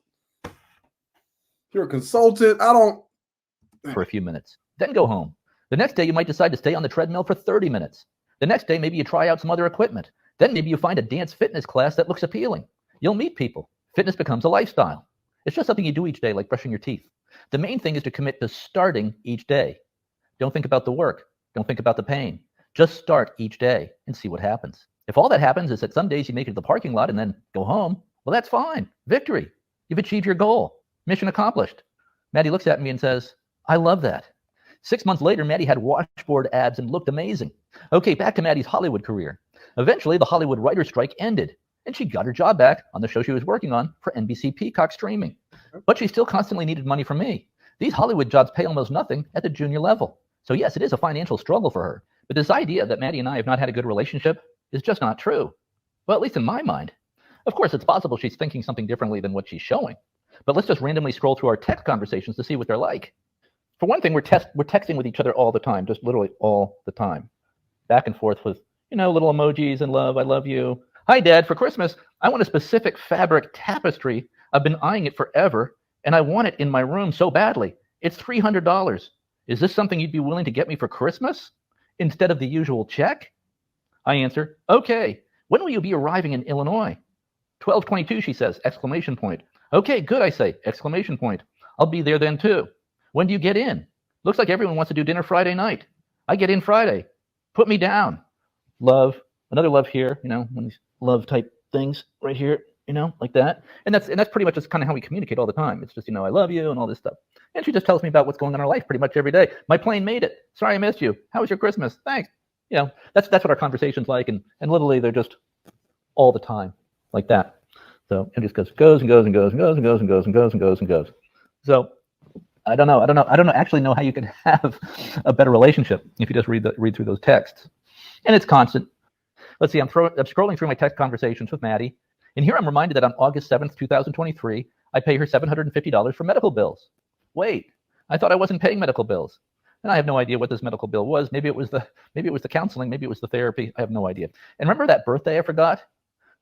For a few minutes, then go home. The next day you might decide to stay on the treadmill for 30 minutes. The next day maybe you try out some other equipment. Then maybe you find a dance fitness class that looks appealing. You'll meet people. Fitness becomes a lifestyle. It's just something you do each day, like brushing your teeth. The main thing is to commit to starting each day. Don't think about the work. Don't think about the pain. Just start each day and see what happens. If all that happens is that some days you make it to the parking lot and then go home, well, that's fine. Victory. You've achieved your goal. Mission accomplished. Maddie looks at me and says, I love that. 6 months later, Maddie had washboard abs and looked amazing. Okay, back to Maddie's Hollywood career. Eventually, the Hollywood writer's strike ended, and she got her job back on the show she was working on for NBC Peacock streaming. But she still constantly needed money from me. These Hollywood jobs pay almost nothing at the junior level. So yes, it is a financial struggle for her. But this idea that Maddie and I have not had a good relationship is just not true. Well, at least in my mind. Of course, it's possible she's thinking something differently than what she's showing. But let's just randomly scroll through our text conversations to see what they're like. For one thing, we're texting with each other all the time, just literally all the time. Back and forth with, little emojis and love, I love you. Hi, Dad, for Christmas, I want a specific fabric tapestry. I've been eyeing it forever, and I want it in my room so badly. It's $300. Is this something you'd be willing to get me for Christmas instead of the usual check? I answer, okay, when will you be arriving in Illinois? 12:22, she says, exclamation point. Okay, good, I say, exclamation point. I'll be there then too. When do you get in? Looks like everyone wants to do dinner Friday night. I get in Friday. Put me down. Love, another love here, you know, one of these love type things right here, you know, like that. And that's pretty much just kind of how we communicate all the time. It's just, you know, I love you and all this stuff. And she just tells me about what's going on in her life pretty much every day. My plane made it. Sorry I missed you. How was your Christmas? Thanks. You know, that's what our conversation's like, and literally they're just all the time like that. So it just goes and goes and goes and goes and goes and goes and goes and goes and goes. So I don't actually know how you can have a better relationship if you just read through those texts. And it's constant. Let's see, I'm scrolling through my text conversations with Maddie, and here I'm reminded that on August 7th, 2023, I pay her $750 for medical bills. Wait, I thought I wasn't paying medical bills. And I have no idea what this medical bill was. Maybe it was the counseling, maybe it was the therapy. I have no idea. And remember that birthday I forgot?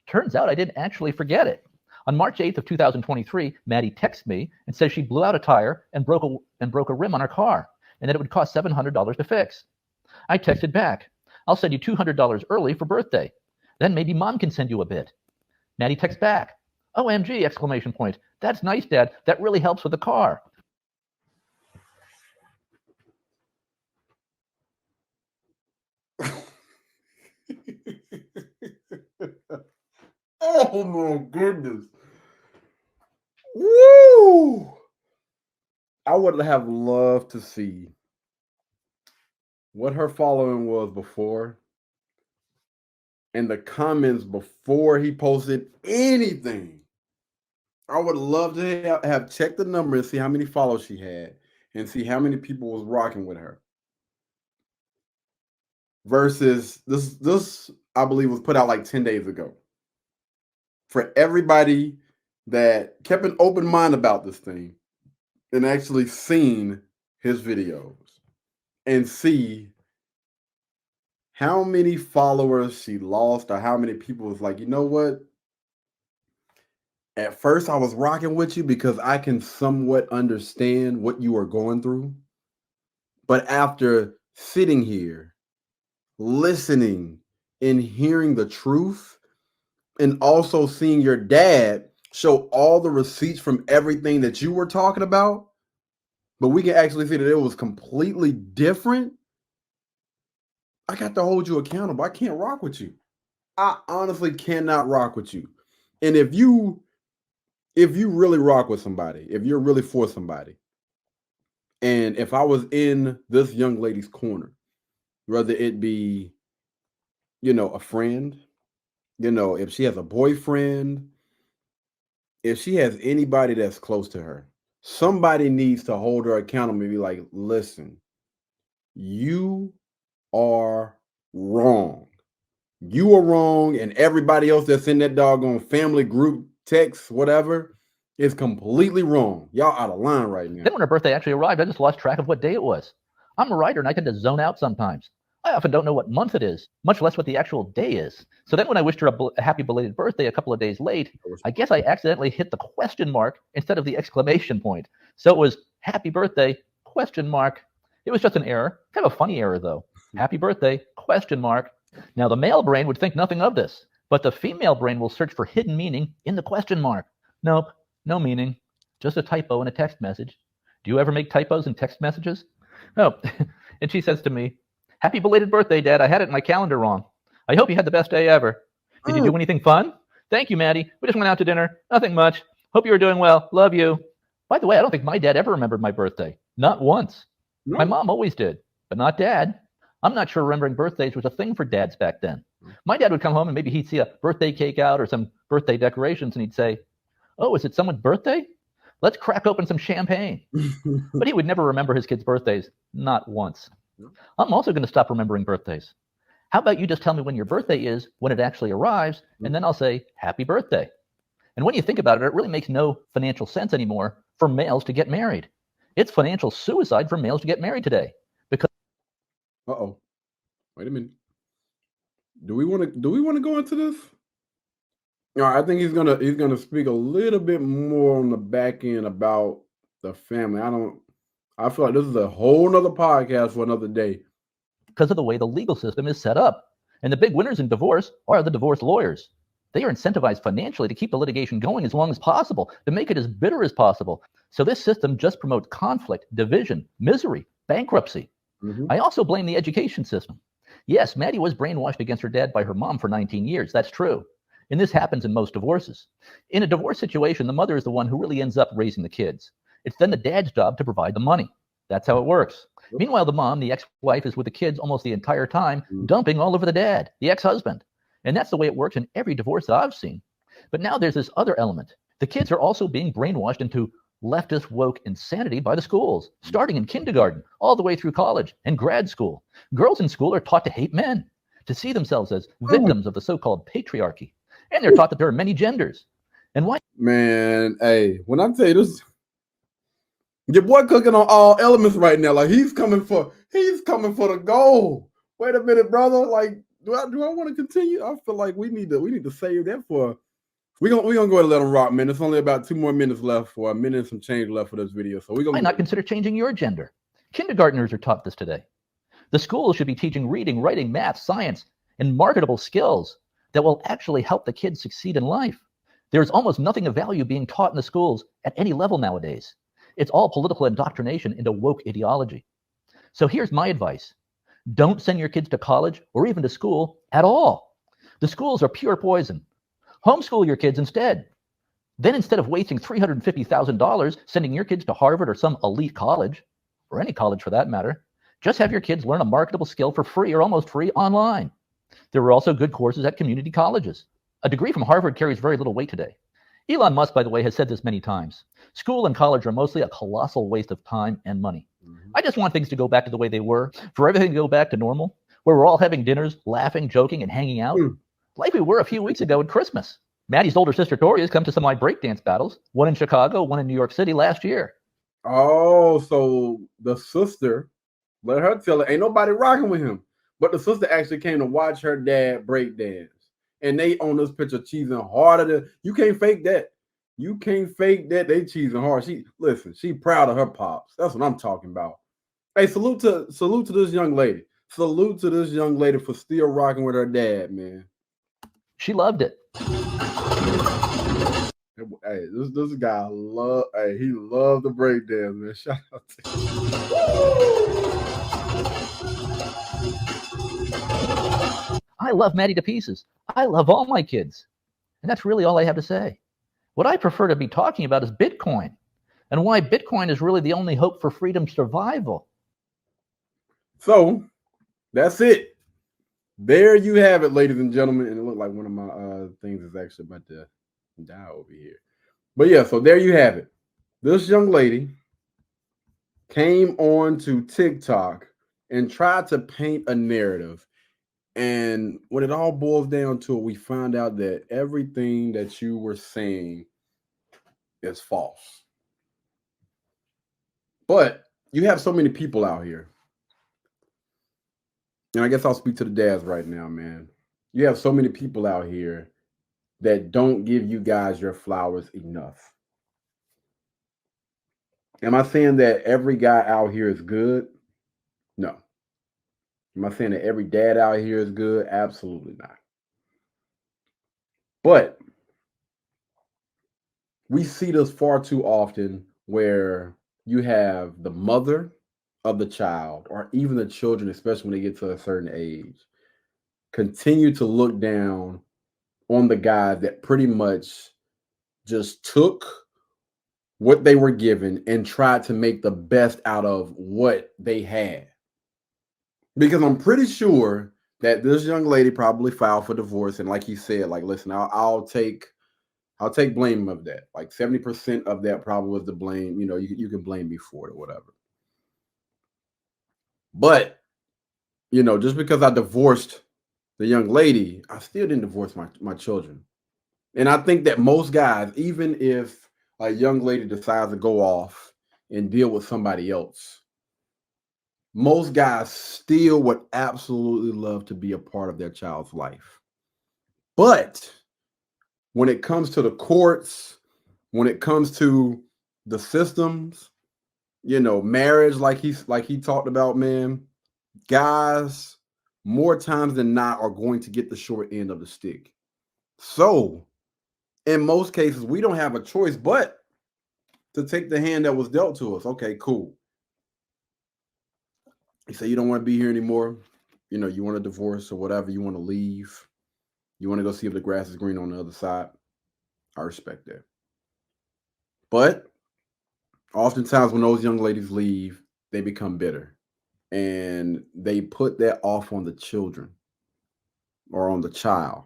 Turns out I didn't actually forget it. On March 8th of 2023, Maddie texts me and says she blew out a tire and broke a rim on her car, and that it would cost $700 to fix. I texted back, I'll send you $200 early for birthday. Then maybe mom can send you a bit. Maddie texts back, OMG, exclamation point. That's nice, Dad. That really helps with the car. Oh my goodness. Woo! I would have loved to see what her following was before and the comments before he posted anything. I would love to have checked the number and see how many followers she had and see how many people was rocking with her. Versus this I believe was put out like 10 days ago. For everybody that kept an open mind about this thing and actually seen his videos and see how many followers she lost or how many people was like, you know what? At first I was rocking with you because I can somewhat understand what you are going through. But after sitting here, listening and hearing the truth, and also seeing your dad show all the receipts from everything that you were talking about, but we can actually see that it was completely different. I got to hold you accountable. I can't rock with you. I honestly cannot rock with you. And if you really rock with somebody, if you're really for somebody, and if I was in this young lady's corner, whether it be, you know, a friend, you know, if she has a boyfriend, if she has anybody that's close to her, somebody needs to hold her accountable and be like, listen, you are wrong. You are wrong, and everybody else that's in that doggone family group text, whatever, is completely wrong. Y'all out of line right now. Then when her birthday actually arrived, I just lost track of what day it was. I'm a writer and I tend to zone out sometimes. I often don't know what month it is, much less what the actual day is. So then when I wished her a happy belated birthday a couple of days late, I guess I accidentally hit the question mark instead of the exclamation point. So it was happy birthday, question mark. It was just an error, kind of a funny error though. Happy birthday, question mark. Now the male brain would think nothing of this, but the female brain will search for hidden meaning in the question mark. Nope, no meaning, just a typo in a text message. Do you ever make typos in text messages? No. And she says to me, happy belated birthday, Dad. I had it in my calendar wrong. I hope you had the best day ever. Did you do anything fun? Thank you, Maddie. We just went out to dinner. Nothing much. Hope you were doing well. Love you. By the way, I don't think my dad ever remembered my birthday. Not once. No. My mom always did, but not Dad. I'm not sure remembering birthdays was a thing for dads back then. My dad would come home and maybe he'd see a birthday cake out or some birthday decorations and he'd say, oh, is it someone's birthday? Let's crack open some champagne. But he would never remember his kids' birthdays. Not once. I'm also going to stop remembering birthdays. How about you just tell me when your birthday is, when it actually arrives, and then I'll say, happy birthday. And when you think about it, it really makes no financial sense anymore for males to get married. It's financial suicide for males to get married today. Because uh-oh. Wait a minute. Do we want to go into this? No, I think he's gonna speak a little bit more on the back end about the family. I feel like this is a whole nother podcast for another day. Because of the way the legal system is set up. And the big winners in divorce are the divorce lawyers. They are incentivized financially to keep the litigation going as long as possible, to make it as bitter as possible. So this system just promotes conflict, division, misery, bankruptcy. I also blame the education system. Yes, Maddie was brainwashed against her dad by her mom for 19 years. That's true. And this happens in most divorces. In a divorce situation, the mother is the one who really ends up raising the kids. It's then the dad's job to provide the money. That's how it works. Meanwhile, the mom, the ex-wife, is with the kids almost the entire time, dumping all over the dad, the ex-husband. And that's the way it works in every divorce that I've seen. But now there's this other element. The kids are also being brainwashed into leftist woke insanity by the schools, starting in kindergarten, all the way through college and grad school. Girls in school are taught to hate men, to see themselves as victims of the so-called patriarchy. And they're taught that there are many genders. And why? Man, hey, when I tell you this, your boy cooking on all elements right now. Like he's coming for the goal. Wait a minute, brother. Like, do I want to continue? I feel like we need to save that for. We're gonna go ahead and let him rock, man. It's only about 2 more minutes left, for a minute and some change left for this video. So we're gonna. Why not consider changing your gender? Kindergartners are taught this today. The schools should be teaching reading, writing, math, science, and marketable skills that will actually help the kids succeed in life. There's almost nothing of value being taught in the schools at any level nowadays. It's all political indoctrination into woke ideology. So here's my advice. Don't send your kids to college or even to school at all. The schools are pure poison. Homeschool your kids instead. Then instead of wasting $350,000 sending your kids to Harvard or some elite college, or any college for that matter, just have your kids learn a marketable skill for free or almost free online. There are also good courses at community colleges. A degree from Harvard carries very little weight today. Elon Musk, by the way, has said this many times. School and college are mostly a colossal waste of time and money. I just want things to go back to the way they were, for everything to go back to normal, where we're all having dinners, laughing, joking, and hanging out, like we were a few weeks ago at Christmas. Maddie's older sister Tori has come to some of my breakdance battles, one in Chicago, one in New York City last year. Oh, so the sister, let her tell it, ain't nobody rocking with him. But the sister actually came to watch her dad breakdance. And they on this picture cheesing harder than you can't fake that. You can't fake that. They cheesing hard. She proud of her pops. That's what I'm talking about. Hey, salute to this young lady. Salute to this young lady for still rocking with her dad, man. She loved it. Hey, this guy he loved the breakdance, man. Shout out to him. I love Maddie to pieces. I love all my kids. And that's really all I have to say. What I prefer to be talking about is Bitcoin and why Bitcoin is really the only hope for freedom survival. So that's it. There you have it, ladies and gentlemen. And it looked like one of my things is actually about to die over here. But yeah, so there you have it. This young lady came on to TikTok and tried to paint a narrative. And when it all boils down to it, we find out that everything that you were saying is false. But you have so many people out here. And I guess I'll speak to the dads right now, man. You have so many people out here that don't give you guys your flowers enough. Am I saying that every guy out here is good? No. Am I saying that every dad out here is good? Absolutely not. But we see this far too often where you have the mother of the child or even the children, especially when they get to a certain age, continue to look down on the guy that pretty much just took what they were given and tried to make the best out of what they had. Because I'm pretty sure that this young lady probably filed for divorce. And like he said, like, listen, I'll take blame of that. Like 70% of that probably was the blame. You know, you can blame me for it or whatever. But, you know, just because I divorced the young lady, I still didn't divorce my children. And I think that most guys, even if a young lady decides to go off and deal with somebody else, most guys still would absolutely love to be a part of their child's life. But when it comes to the courts, when it comes to the systems, you know, marriage, like he talked about, man, guys more times than not are going to get the short end of the stick. So in most cases, we don't have a choice but to take the hand that was dealt to us. Okay, cool. You say you don't want to be here anymore. You know, you want a divorce or whatever. You want to leave. You want to go see if the grass is green on the other side. I respect that. But oftentimes when those young ladies leave, they become bitter. And they put that off on the children or on the child.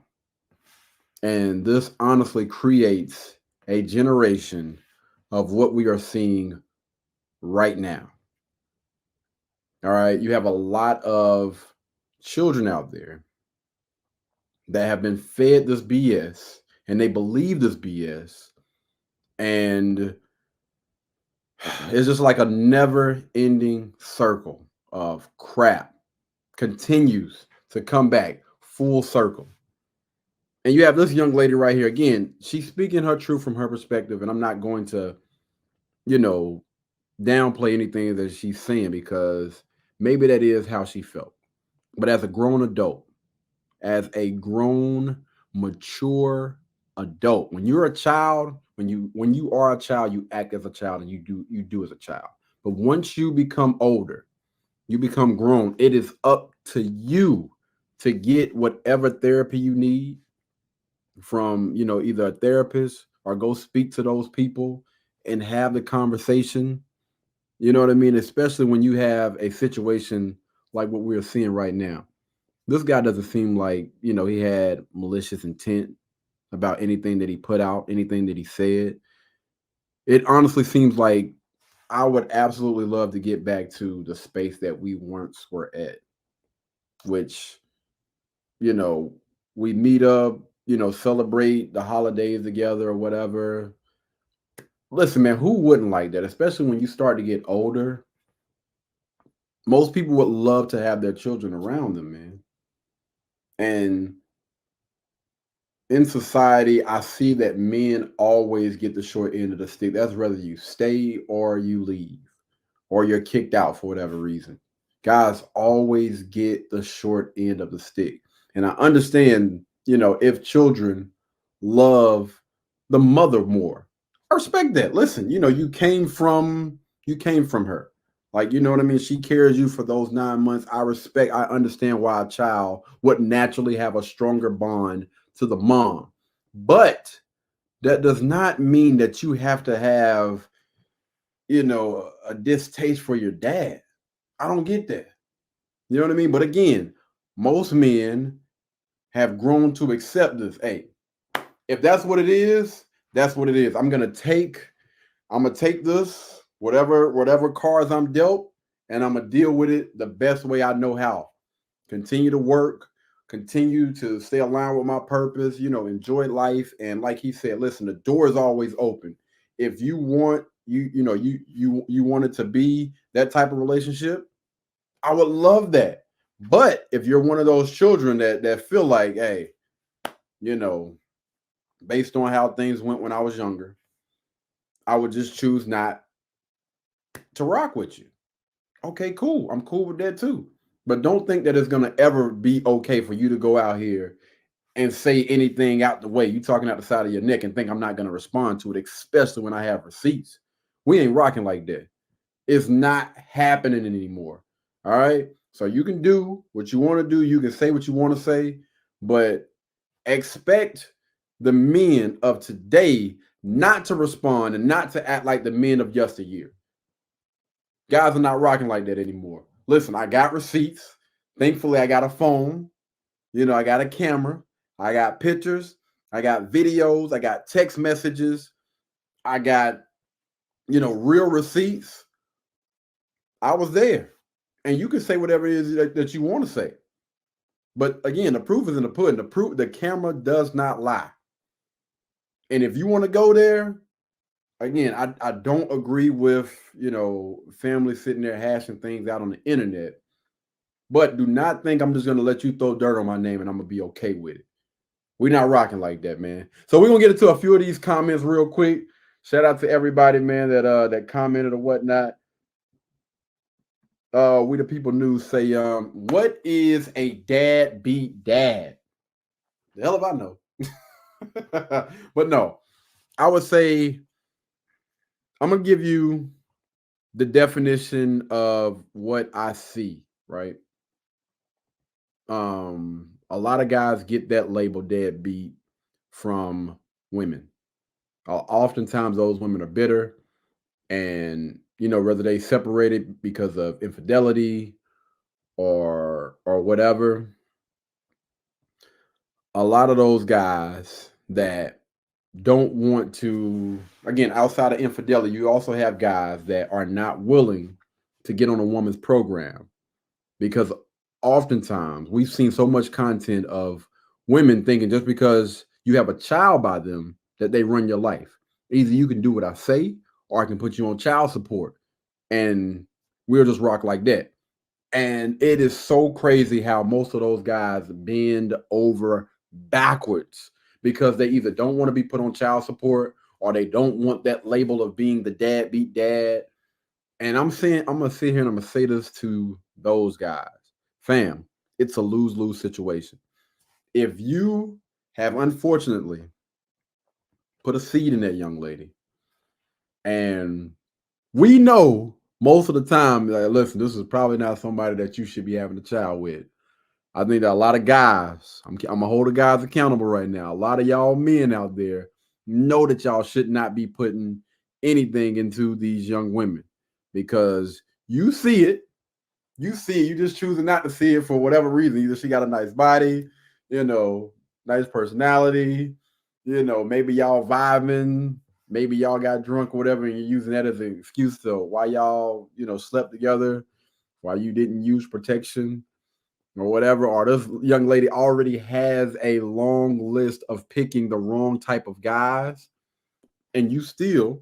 And this honestly creates a generation of what we are seeing right now. All right. You have a lot of children out there that have been fed this BS and they believe this BS. And it's just like a never ending circle of crap continues to come back full circle. And you have this young lady right here. Again, she's speaking her truth from her perspective. And I'm not going to, downplay anything that she's saying because maybe that is how she felt. But as a grown adult, as a grown, mature adult, when you're a child, when you are a child, you act as a child and you do as a child. But once you become older, you become grown, it is up to you to get whatever therapy you need from, either a therapist or go speak to those people and have the conversation. You know what I mean? Especially when you have a situation like what we're seeing right now. This guy doesn't seem like, he had malicious intent about anything that he put out, anything that he said. It honestly seems like I would absolutely love to get back to the space that we once were at, which, we meet up, celebrate the holidays together or whatever. Listen, man, who wouldn't like that? Especially when you start to get older. Most people would love to have their children around them, man. And in society, I see that men always get the short end of the stick. That's whether you stay or you leave or you're kicked out for whatever reason. Guys always get the short end of the stick. And I understand, if children love the mother more, I respect that. Listen, you came from her. Like, you know what I mean? She carries you for those 9 months. I understand why a child would naturally have a stronger bond to the mom. But that does not mean that you have to have, a distaste for your dad. I don't get that. You know what I mean? But again, most men have grown to accept this. Hey, if that's what it is, that's what it is. I'm gonna take this, whatever cards I'm dealt, and I'm gonna deal with it the best way I know how. Continue to work, continue to stay aligned with my purpose, enjoy life. And like he said, listen, the door is always open. If you want, you want it to be that type of relationship, I would love that. But if you're one of those children that feel like, hey, based on how things went when I was younger, I would just choose not to rock with you. Okay, cool. I'm cool with that too. But don't think that it's going to ever be okay for you to go out here and say anything out the way. You talking out the side of your neck and think I'm not going to respond to it, especially when I have receipts. We ain't rocking like that. It's not happening anymore. All right. So you can do what you want to do. You can say what you want to say, but expect the men of today not to respond and not to act like the men of yesteryear. Guys are not rocking like that anymore. Listen, I got receipts. Thankfully, I got a phone. I got a camera. I got pictures. I got videos. I got text messages. I got, real receipts. I was there. And you can say whatever it is that you want to say. But again, the proof is in the pudding. The camera does not lie. And if you want to go there, again, I don't agree with, families sitting there hashing things out on the internet. But do not think I'm just going to let you throw dirt on my name and I'm going to be okay with it. We're not rocking like that, man. So we're going to get into a few of these comments real quick. Shout out to everybody, man, that commented or whatnot. We the People News say, what is a dad beat dad? The hell if I know. But no, I would say I'm gonna give you the definition of what I see, right? A lot of guys get that label deadbeat from women. Oftentimes those women are bitter, and whether they separated because of infidelity or whatever. A lot of those guys that don't want to, again, outside of infidelity, you also have guys that are not willing to get on a woman's program, because oftentimes we've seen so much content of women thinking just because you have a child by them that they run your life. Either you can do what I say, or I can put you on child support, and we'll just rock like that. And it is so crazy how most of those guys bend over backwards because they either don't want to be put on child support, or they don't want that label of being the dad beat dad. And I'm gonna sit here and I'm gonna say this to those guys. Fam, it's a lose-lose situation. If you have unfortunately put a seed in that young lady, and we know most of the time, like, listen, this is probably not somebody that you should be having a child with. I think that a lot of guys, I'm gonna hold the guys accountable right now. A lot of y'all men out there know that y'all should not be putting anything into these young women, because you see it. You just choosing not to see it for whatever reason. Either she got a nice body, nice personality, maybe y'all vibing, maybe y'all got drunk or whatever, and you're using that as an excuse to why y'all, slept together, why you didn't use protection or whatever. Or this young lady already has a long list of picking the wrong type of guys, and you still,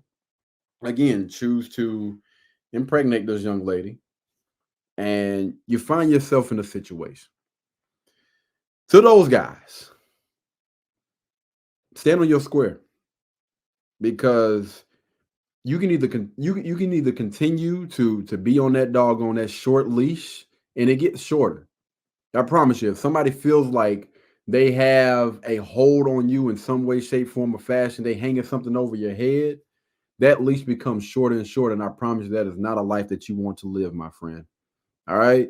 again, choose to impregnate this young lady, and you find yourself in a situation. To those guys, stand on your square, because you can either continue to be on that dog on that short leash, and it gets shorter. I promise you, if somebody feels like they have a hold on you in some way, shape, form, or fashion, they hanging something over your head, that leash becomes shorter and shorter. And I promise you, that is not a life that you want to live, my friend. All right.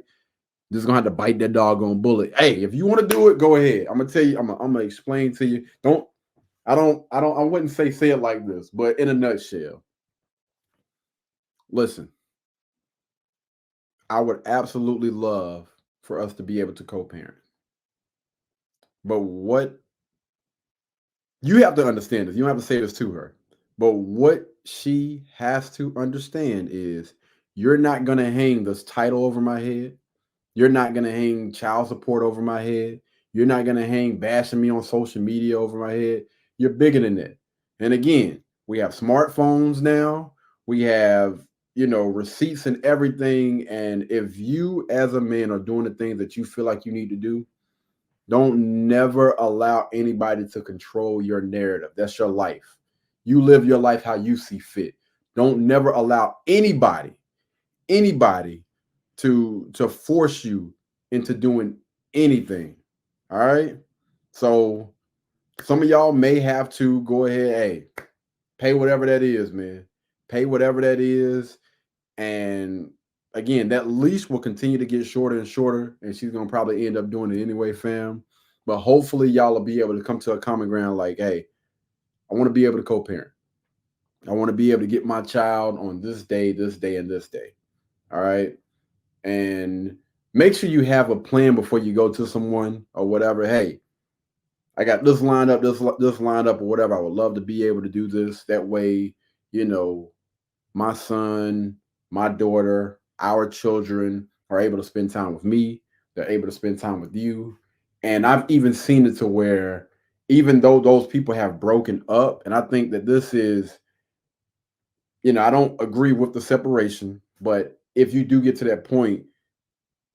Just gonna have to bite that doggone bullet. Hey, if you want to do it, go ahead. I'm gonna tell you, I'm gonna explain to you. I wouldn't say it like this, but in a nutshell, listen, I would absolutely love for us to be able to co-parent. But what you have to understand is, you don't have to say this to her, but what she has to understand is, you're not going to hang this title over my head. You're not going to hang child support over my head. You're not going to hang bashing me on social media over my head. You're bigger than that. And again, we have smartphones now. We have, receipts and everything. And if you as a man are doing the things that you feel like you need to do, don't never allow anybody to control your narrative. That's your life. You live your life how you see fit. Don't never allow anybody to force you into doing anything. All right. So some of y'all may have to go ahead, hey, pay whatever that is, man. Pay whatever that is. And again, that leash will continue to get shorter and shorter, and she's gonna probably end up doing it anyway, fam. But hopefully y'all will be able to come to a common ground, like, hey, I want to be able to co-parent. I want to be able to get my child on this day, and this day. All right. And make sure you have a plan before you go to someone or whatever. Hey, I got this lined up, this lined up, or whatever. I would love to be able to do this. That way, my son, my daughter, our children are able to spend time with me. They're able to spend time with you. And I've even seen it to where, even though those people have broken up, and I think that this is, I don't agree with the separation, but if you do get to that point,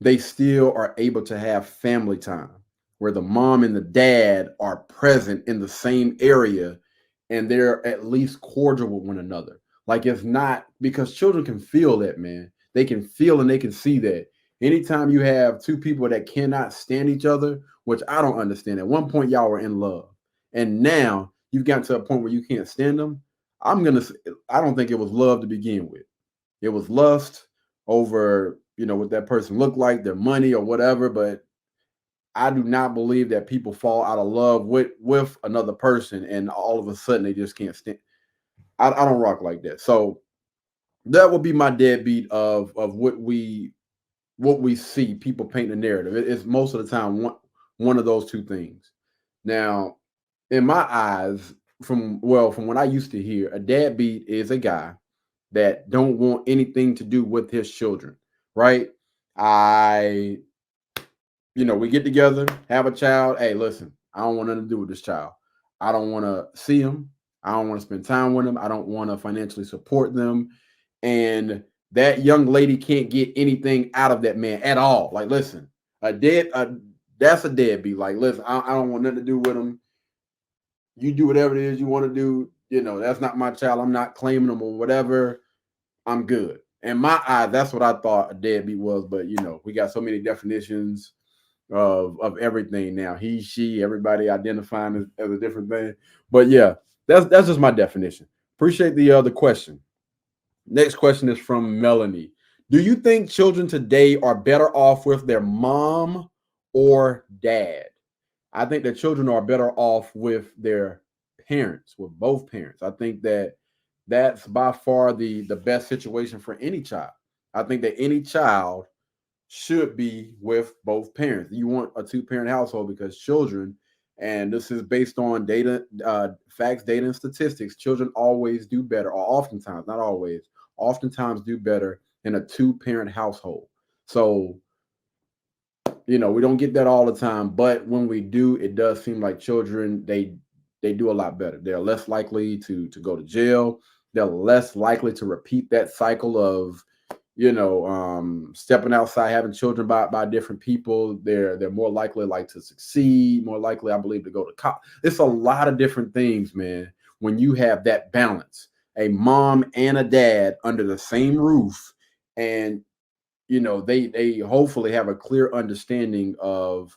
they still are able to have family time where the mom and the dad are present in the same area, and they're at least cordial with one another. Like, it's not, because children can feel that, man. They can feel and they can see that. Anytime you have two people that cannot stand each other, which I don't understand. At one point, y'all were in love, and now you've gotten to a point where you can't stand them. I don't think it was love to begin with. It was lust over, what that person looked like, their money or whatever. But I do not believe that people fall out of love with another person and all of a sudden they just can't stand. I don't rock like that. So that would be my deadbeat of what we see people paint the narrative. It's most of the time one of those two things. Now, in my eyes, from what I used to hear, a deadbeat is a guy that don't want anything to do with his children, right? We get together, have a child. Hey, listen, I don't want nothing to do with this child. I don't want to see him. I don't want to spend time with them. I don't want to financially support them. And that young lady can't get anything out of that man at all. Like, listen, that's a deadbeat. Like, listen, I don't want nothing to do with him. You do whatever it is you want to do. That's not my child. I'm not claiming them or whatever. I'm good. In my eyes, that's what I thought a deadbeat was. But, we got so many definitions of everything now. He, she, everybody identifying as a different thing. But yeah, that's just my definition. Appreciate the question. Next question is from Melanie. Do you think children today are better off with their mom or dad? I think that children are better off with their parents, with both parents. I think that's by far the best situation for any child. I think that any child should be with both parents. You want a two-parent household because children, and this is based on data, facts, data, and statistics, children always do better, or oftentimes, not always, oftentimes do better in a two-parent household. So, we don't get that all the time, but when we do, it does seem like children, they do a lot better. They're less likely to go to jail. They're less likely to repeat that cycle of, stepping outside, having children by different people. They're more likely to succeed, more likely, I believe, to go to college. It's a lot of different things, man, when you have that balance, a mom and a dad under the same roof. And, they hopefully have a clear understanding of,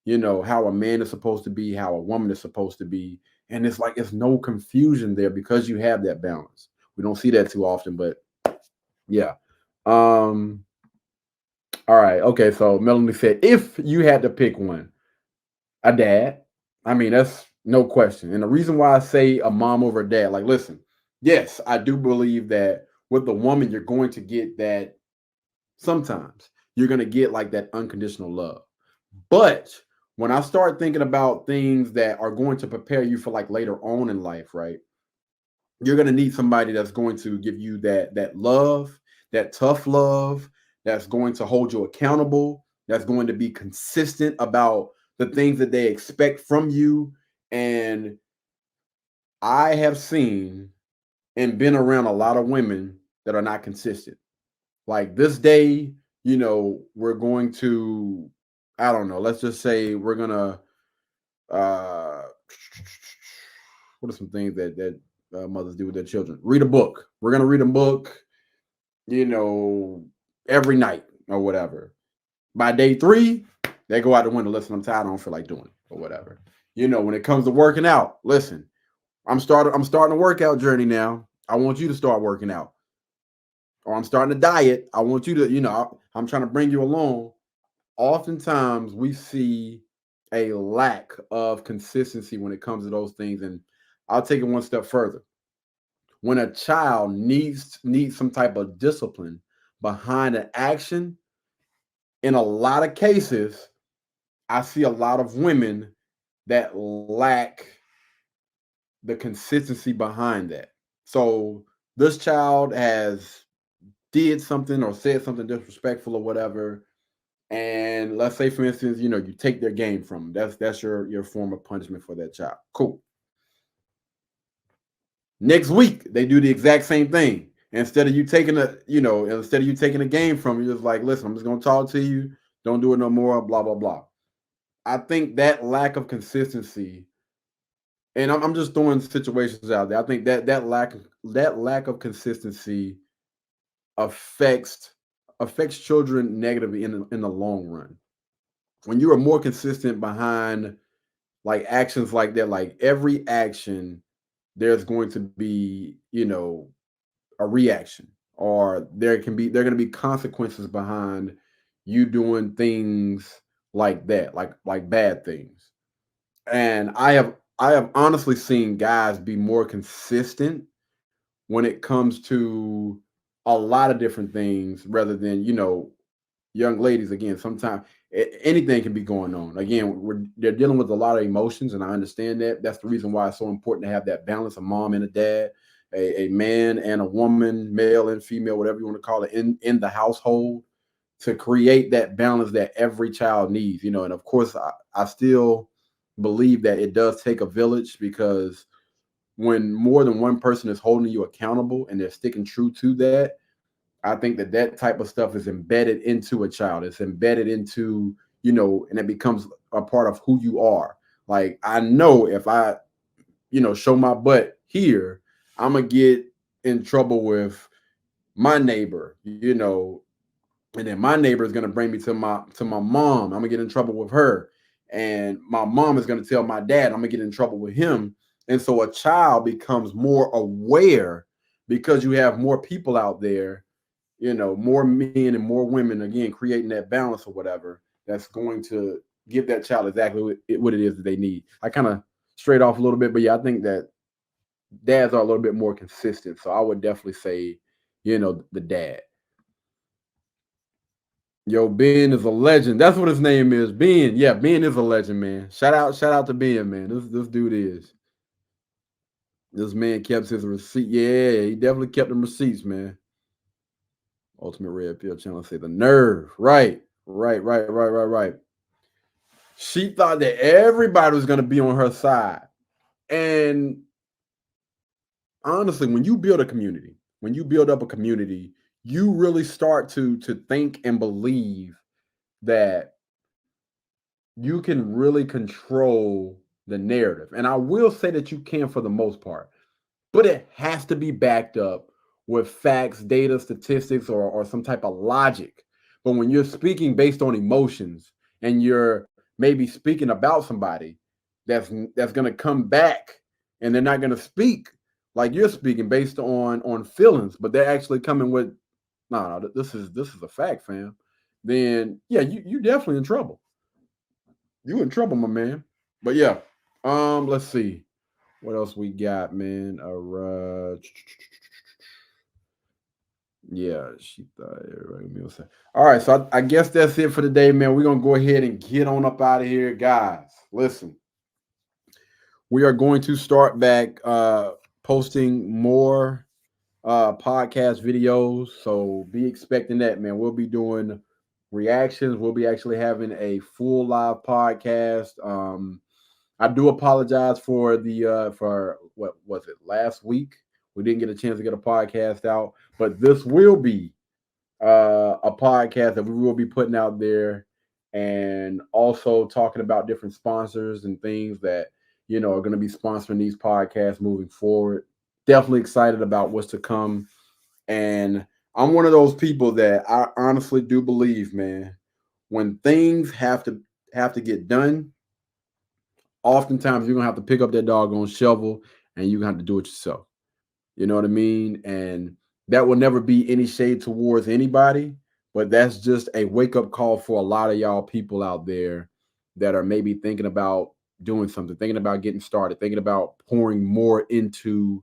how a man is supposed to be, how a woman is supposed to be. And it's no confusion there because you have that balance. We don't see that too often, but yeah. All right. Okay. So Melanie said, if you had to pick one, a dad, I mean, that's no question. And the reason why I say a mom over a dad, listen, yes, I do believe that with the woman, you're going to get that. Sometimes you're going to get that unconditional love. But when I start thinking about things that are going to prepare you for later on in life, right? You're going to need somebody that's going to give you that love, that tough love, that's going to hold you accountable, that's going to be consistent about the things that they expect from you. And I have seen and been around a lot of women that are not consistent. This day, we're going to, I don't know, let's just say we're going to, what are some things that mothers do with their children? Read a book. We're going to read a book, every night or whatever. By day 3, they go out the window. Listen, I'm tired. I don't feel like doing it or whatever. When it comes to working out, listen, I'm starting a workout journey now. I want you to start working out. Or I'm starting a diet. I want you to, I'm trying to bring you along. Oftentimes we see a lack of consistency when it comes to those things. And I'll take it one step further. When a child needs some type of discipline behind an action, in a lot of cases, I see a lot of women that lack the consistency behind that. So this child has did something or said something disrespectful or whatever, and let's say, for instance, you take their game from them. That's your form of punishment for that child. Cool. Next week they do the exact same thing. Instead of you taking a game from them, you're just listen, I'm just gonna talk to you. Don't do it no more. Blah blah blah. I think that lack of consistency, and I'm just throwing situations out there. I think that lack of consistency affects affects children negatively in the long run. When you are more consistent behind like actions like that, like every action, there's going to be, a reaction, or there are going to be consequences behind you doing things like that, like bad things. And I have honestly seen guys be more consistent when it comes to a lot of different things rather than, young ladies. Again, sometimes anything can be going on. Again, they're dealing with a lot of emotions, and I understand that. That's the reason why it's so important to have that balance, a mom and a dad, a man and a woman, male and female, whatever you want to call it, in the household, to create that balance that every child needs. And of course, I still believe that it does take a village, because when more than one person is holding you accountable and they're sticking true to that, I think that type of stuff is embedded into a child. It's embedded into, and it becomes a part of who you are. Like, I know if I, show my butt here, I'm going to get in trouble with my neighbor, and then my neighbor is going to bring me to my mom. I'm going to get in trouble with her. And my mom is going to tell my dad, I'm going to get in trouble with him. And so a child becomes more aware, because you have more people out there, more men and more women, again, creating that balance or whatever, that's going to give that child exactly what it is that they need. I kind of strayed off a little bit, but yeah, I think that dads are a little bit more consistent. So I would definitely say, the dad. Yo, Ben is a legend. That's what his name is. Ben. Yeah, Ben is a legend, man. Shout out to Ben, man. This dude is. This man kept his receipt. Yeah, he definitely kept them receipts, man. Ultimate Red Pill Channel say the nerve. Right. She thought that everybody was going to be on her side. And honestly, when you build a community, when you build up a community, you really start to think and believe that you can really control the narrative. And I will say that you can for the most part, but it has to be backed up with facts, data, statistics, or some type of logic. But when you're speaking based on emotions, and you're maybe speaking about somebody that's going to come back, and they're not going to speak like you're speaking based on feelings, but they're actually coming with, no, this is a fact, fam. Then yeah, you definitely in trouble. You in trouble, my man. But yeah, let's see what else we got, man. Yeah, she thought everybody was saying. All right, so I guess that's it for today, man. We're gonna go ahead and get on up out of here, guys. Listen, we are going to start back posting more podcast videos, so be expecting that, man. We'll be doing reactions. We'll be actually having a full live podcast. I do apologize for the for what was it, last week? We didn't get a chance to get a podcast out, but this will be a podcast that we will be putting out there, and also talking about different sponsors and things that are going to be sponsoring these podcasts moving forward. Definitely excited about what's to come, and I'm one of those people that I honestly do believe, man, when things have to get done, oftentimes you're gonna have to pick up that doggone shovel and you're gonna have to do it yourself. You know what I mean? And that will never be any shade towards anybody, but that's just a wake-up call for a lot of y'all people out there that are maybe thinking about doing something, thinking about getting started, thinking about pouring more into,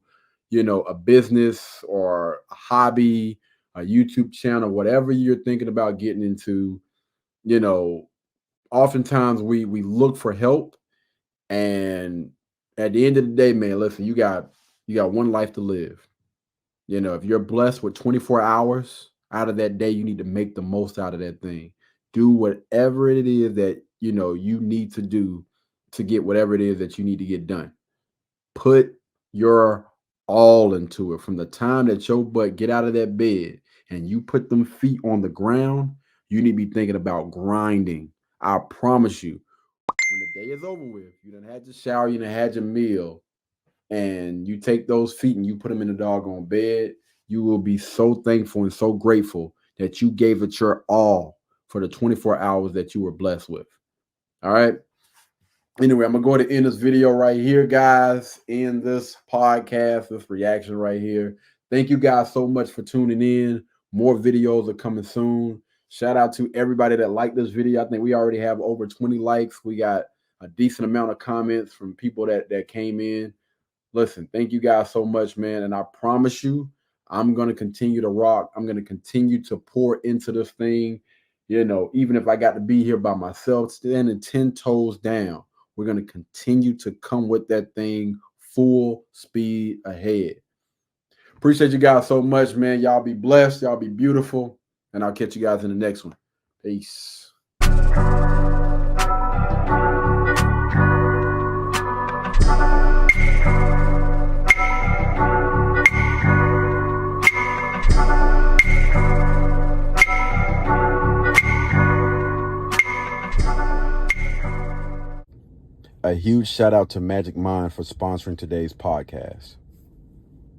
a business or a hobby, a YouTube channel, whatever you're thinking about getting into. Oftentimes we look for help, and at the end of the day, man, listen, you got one life to live. If you're blessed with 24 hours out of that day, you need to make the most out of that thing. Do whatever it is that you need to do to get whatever it is that you need to get done. Put your all into it. From the time that your butt get out of that bed and you put them feet on the ground, you need to be thinking about grinding. I promise you, when the day is over with, you done had your shower, you done had your meal, and you take those feet and you put them in the doggone bed, you will be so thankful and so grateful that you gave it your all for the 24 hours that you were blessed with. All right. Anyway, I'm going to go ahead and end this video right here, guys. End this podcast, this reaction right here. Thank you guys so much for tuning in. More videos are coming soon. Shout out to everybody that liked this video. I think we already have over 20 likes. We got a decent amount of comments from people that came in. Listen, thank you guys so much, man. And I promise you, I'm going to continue to rock. I'm going to continue to pour into this thing. You know, even if I got to be here by myself, standing 10 toes down, we're going to continue to come with that thing full speed ahead. Appreciate you guys so much, man. Y'all be blessed. Y'all be beautiful. And I'll catch you guys in the next one. Peace. A huge shout out to Magic Mind for sponsoring today's podcast.